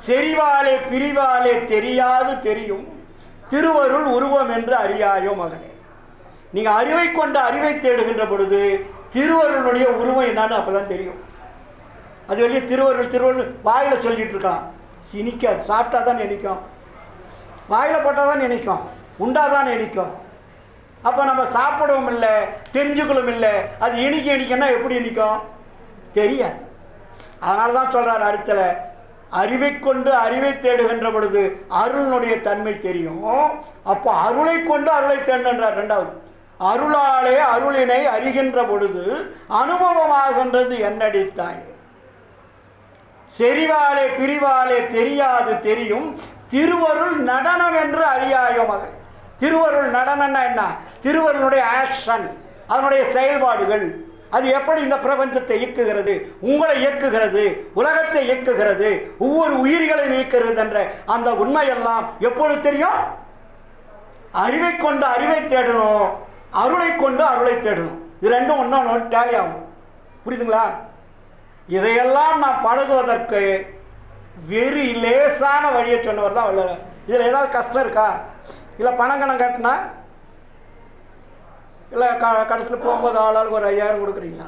செறிவாலே பிரிவாலே தெரியாது தெரியும் திருவருள் உருவம் என்று அறியாயோ மகனே. நீங்கள் அறிவை கொண்டு அறிவை தேடுகின்ற பொழுது திருவருளுடைய உருவம் என்னன்னு அப்போ தான் தெரியும். அது வெளியே திருவருள் வாயில் சொல்லிகிட்டு இருக்கலாம், சினிக்காது. சாப்பிட்டா தான் நினைக்கும், வாயில் போட்டால் தான் நினைக்கும், உண்டாதான் நினைக்கும். அப்போ நம்ம சாப்பிடவும் இல்லை, தெரிஞ்சுக்கலும் இல்லை. அது இனிக்கன்னா எப்படி இனிக்கும்? தெரியாது. அதனால தான் சொல்கிறார் அடுத்தல, அறிவை கொண்டு அறிவை தேடுகின்ற பொழுது அருளினுடைய தன்மை தெரியும். அப்போ அருளை கொண்டு அருளை தேடுன்றார். ரெண்டாவது, அருளாலே அருளினை அறிகின்ற பொழுது அனுபவமாகின்றது என்னடித்தாய். செறிவாலே பிரிவாலே தெரியாது தெரியும் திருவருள் நடனம் என்று அறியாயோ மகனே. திருவருள் நடனம்னா என்ன? திருவருளுடைய ஆக்ஷன், அதனுடைய செயல்பாடுகள். அது எப்படி இந்த பிரபஞ்சத்தை இயக்குகிறது, உங்களை இயக்குகிறது, உலகத்தை இயக்குகிறது, ஒவ்வொரு உயிர்களையும் இயக்குகிறது என்ற அந்த உண்மையெல்லாம் எப்பொழுது தெரியும்? அறிவை கொண்டு அறிவை தேடணும், அருளை கொண்டு அருளை தேடணும். இது ரெண்டும் ஒன்றும் டேலி ஆகும். புரியுதுங்களா? இதையெல்லாம் நான் பழகுவதற்கு வெறி லேசான வழியை சொன்னவர் தான் வள்ளலார். இதில் ஏதாவது கஷ்டம் இருக்கா? இல்லை பணங்கணம் கட்டினா இல்லை கடைசியில் போகும்போது ஆளாளுக்கு ஒரு 5000 கொடுக்குறீங்களா?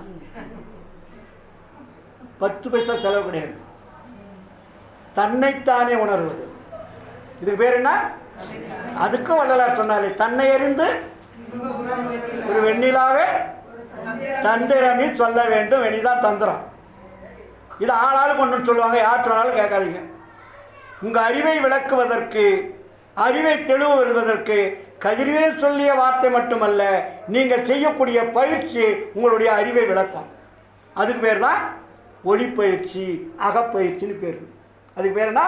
10 பைசா செலவு கிடையாது. தன்னைத்தானே உணர்வது, இதுக்கு பேர் என்ன? அதுக்கும் வள்ளலார் சொன்னாலே, தன்னை அறிந்து ஒரு வெண்ணிலாவே தந்திரமி சொல்ல வேண்டும், வெண்ணிதான் தந்திரம். இது ஆளாளுக்கு ஒன்று சொல்லுவாங்க, யார் சொன்னாலும் கேட்காதீங்க. உங்கள் அறிவை விளக்குவதற்கு, அறிவை தெளிவுவதற்கு கதிர்வேல் சொல்லிய வார்த்தை மட்டுமல்ல, நீங்கள் செய்யக்கூடிய பயிற்சி உங்களுடைய அறிவை விளக்கும். அதுக்கு பேர் தான் ஒளிப்பயிற்சி, அகப்பயிற்சின்னு பேர். அதுக்கு பேர் என்ன?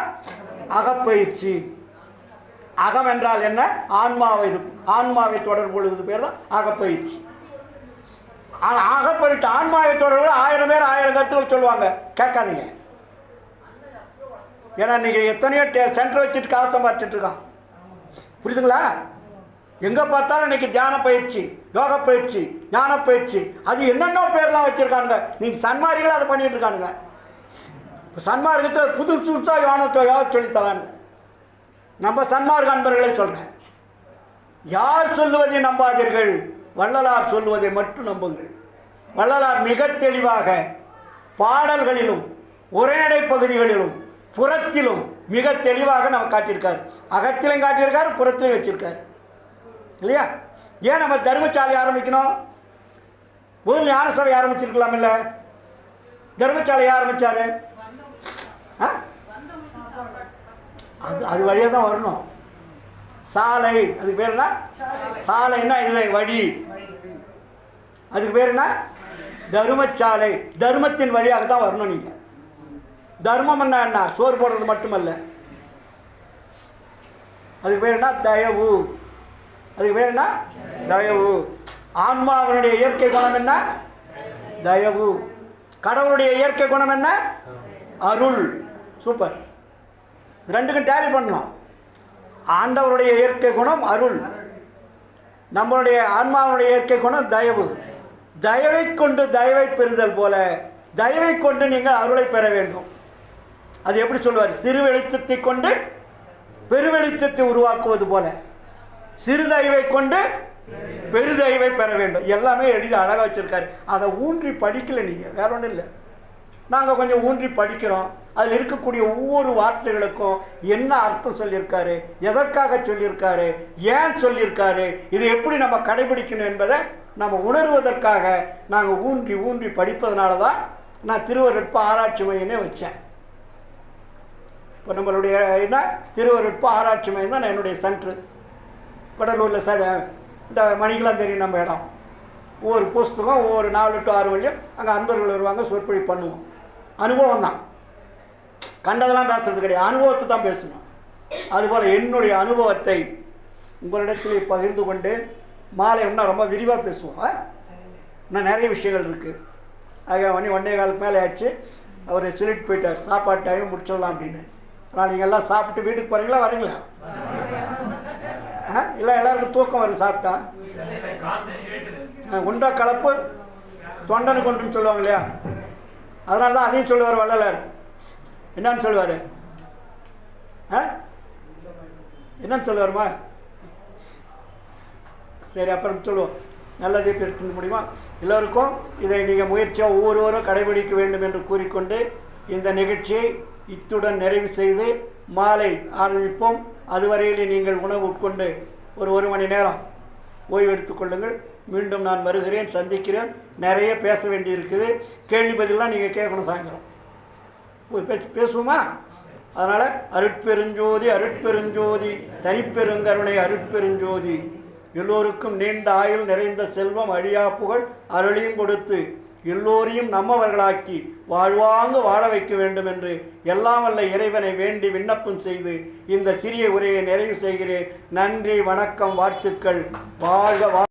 அகப்பயிற்சி. அகம் என்றால் என்ன? ஆன்மாவை தொடர்பு கொள்வது பேர் தான் அகப்பயிற்சி. ஆனால் அகப்பயிற்சி ஆன்மாவை தொடர்பு 1000 பேர் 1000 கருத்துக்கள் சொல்லுவாங்க, கேட்காதீங்க. ஏன்னா நீங்கள் எத்தனையோ சென்டர் வச்சுட்டு காசு சம்பாதிச்சுட்டு இருக்கான். புரியுதுங்களா? எங்கே பார்த்தாலும் இன்றைக்கி தியான பயிற்சி, யோக பயிற்சி, ஞான பயிற்சி, அது என்னென்ன பேர்லாம் வச்சுருக்கானுங்க. நீங்கள் சன்மார்களை அதை பண்ணிகிட்டு இருக்கானுங்க. இப்போ சன்மார்க்கத்தில் புதுசாக யோக சொல்லித்தலானுங்க. நம்ம சன்மார்க்க அன்பர்களை சொல்கிறேன், யார் சொல்லுவதை நம்பாதீர்கள், வள்ளலார் சொல்லுவதை மட்டும் நம்புங்கள். வள்ளலார் மிக தெளிவாக பாடல்களிலும் உரைநடை பகுதிகளிலும் புறத்திலும் மிக தெளிவாக நம்ம காட்டியிருக்கார். அகத்திலும் காட்டியிருக்கார், புறத்திலும் வச்சிருக்காரு இல்லையா? ஏன் நம்ம தர்மசாலை ஆரம்பிக்கணும்? ஒரு ஞான சபை ஆரம்பிச்சிருக்கலாம் இல்லை? தர்மசாலையை ஆரம்பித்தார், அது வழியாக தான் வரணும். சாலை, அதுக்கு பேர் என்ன? சாலைன்னா இது வழி. அதுக்கு பேர் என்ன? தர்மசாலை. தர்மத்தின் வழியாக தான் வரணும். நீங்கள் தர்மம் என்ன? சோறு போடுறது மட்டுமல்ல. அதுக்கு பேர் என்ன? தயவு. அதுக்கு பேர் என்ன? தயவு. ஆன்மாவினுடைய இயற்கை குணம் என்ன? தயவு. கடவுளுடைய இயற்கை குணம் என்ன? அருள். சூப்பர். ரெண்டுக்கும் டேலி பண்ணலாம். ஆண்டவருடைய இயற்கை குணம் அருள், நம்மளுடைய ஆன்மாவுடைய இயற்கை குணம் தயவு. தயவை கொண்டு தயவை பெறுதல் போல தயவை கொண்டு நீங்கள் அருளை பெற வேண்டும். அது எப்படி சொல்லுவார்? சிறு வெளிச்சத்தை கொண்டு பெருவெளிச்சத்தை உருவாக்குவது போல சிறு தயவை கொண்டு பெருதயவை பெற வேண்டும். எல்லாமே எழுதி அழகாக வச்சுருக்காரு. அதை ஊன்றி படிக்கலை நீங்கள், வேற ஒன்றும் இல்லை. நாங்கள் கொஞ்சம் ஊன்றி படிக்கிறோம். அதில் இருக்கக்கூடிய ஒவ்வொரு வார்த்தைகளுக்கும் என்ன அர்த்தம் சொல்லியிருக்காரு, எதற்காக சொல்லியிருக்காரு, ஏன் சொல்லியிருக்காரு, இது எப்படி நம்ம கடைபிடிக்கணும் என்பதை நம்ம உணர்வதற்காக நாங்கள் ஊன்றி ஊன்றி படிப்பதனால தான் நான் திருவருட்ப ஆராய்ச்சி மையமே வச்சேன். இப்போ நம்மளுடைய என்ன திருவருட்ப ஆராய்ச்சி மையம் தான் நான் என்னுடைய சென்ட்ரு. கடலூரில் இந்த மணிக்கெலாம் தெரியும் நம்ம இடம். ஒவ்வொரு புஸ்தகம் ஒவ்வொரு 4 to 6 வழியும் அங்கே அன்பர்கள் வருவாங்க, சொற்பொழி பண்ணுவோம். அனுபவம் தான், கண்டதெல்லாம் பேசுறது கிடையாது, அனுபவத்தை தான் பேசணும். அதுபோல் என்னுடைய அனுபவத்தை உங்களிடத்திலே பகிர்ந்து கொண்டு மாலை இன்னும் ரொம்ப விரிவாக பேசுவோம். இன்னும் நிறைய விஷயங்கள் இருக்குது. ஆக 1:15 மேலே ஆச்சு. அவர் சொல்லிட்டு போயிட்டார், சாப்பாடு டைம் முடிச்சிடலாம் அப்படின்னு. ஆனால் நீங்கள் எல்லாம் சாப்பிட்டு வீட்டுக்கு போகிறீங்களா, வரீங்களா? இல்லை, எல்லாருக்கும் தூக்கம் வருது சாப்பிட்டா. உண்டா கலப்பு தொண்டனு கொண்டுன்னு சொல்லுவாங்க இல்லையா? அதனால தான் அதையும் சொல்லுவார் வள்ளலார். என்னன்னு சொல்லுவார்? என்னன்னு சொல்லுவாருமா? சரி, அப்புறம் சொல்லுவோம். நல்லதே பெற்று முடியுமா? எல்லோருக்கும் இதை நீங்கள் முயற்சியாக ஒவ்வொருவரும் கடைபிடிக்க வேண்டும் என்று கூறிக்கொண்டு இந்த நிகழ்ச்சியை இத்துடன் நிறைவு செய்து மாலை ஆரம்பிப்போம். அதுவரையில் நீங்கள் உணவு உட்கொண்டு ஒரு மணி நேரம் ஓய்வு எடுத்துக்கொள்ளுங்கள். மீண்டும் நான் வருகிறேன், சந்திக்கிறேன். நிறைய பேச வேண்டி இருக்குது. கேள்வி பதிலாம் நீங்கள் கேட்கணும். சாயந்தரம் ஒரு பேசுவோமா? அதனால் அருட்பெருஞ்சோதி அருட்பெருஞ்சோதி தனிப்பெருங்கருணை அருட்பெருஞ்சோதி எல்லோருக்கும் நீண்ட ஆயுள், நிறைந்த செல்வம், அழியா புகழ் அருளையும் கொடுத்து எல்லோரையும் நம்மவர்களாக்கி வாழ்வாங்க வாழ வைக்க வேண்டும் என்று எல்லாம் வல்ல இறைவனை வேண்டி விண்ணப்பம் செய்து இந்த சிறிய உரையை நிறைவு செய்கிறேன். நன்றி, வணக்கம், வாழ்த்துக்கள். வாழ்க.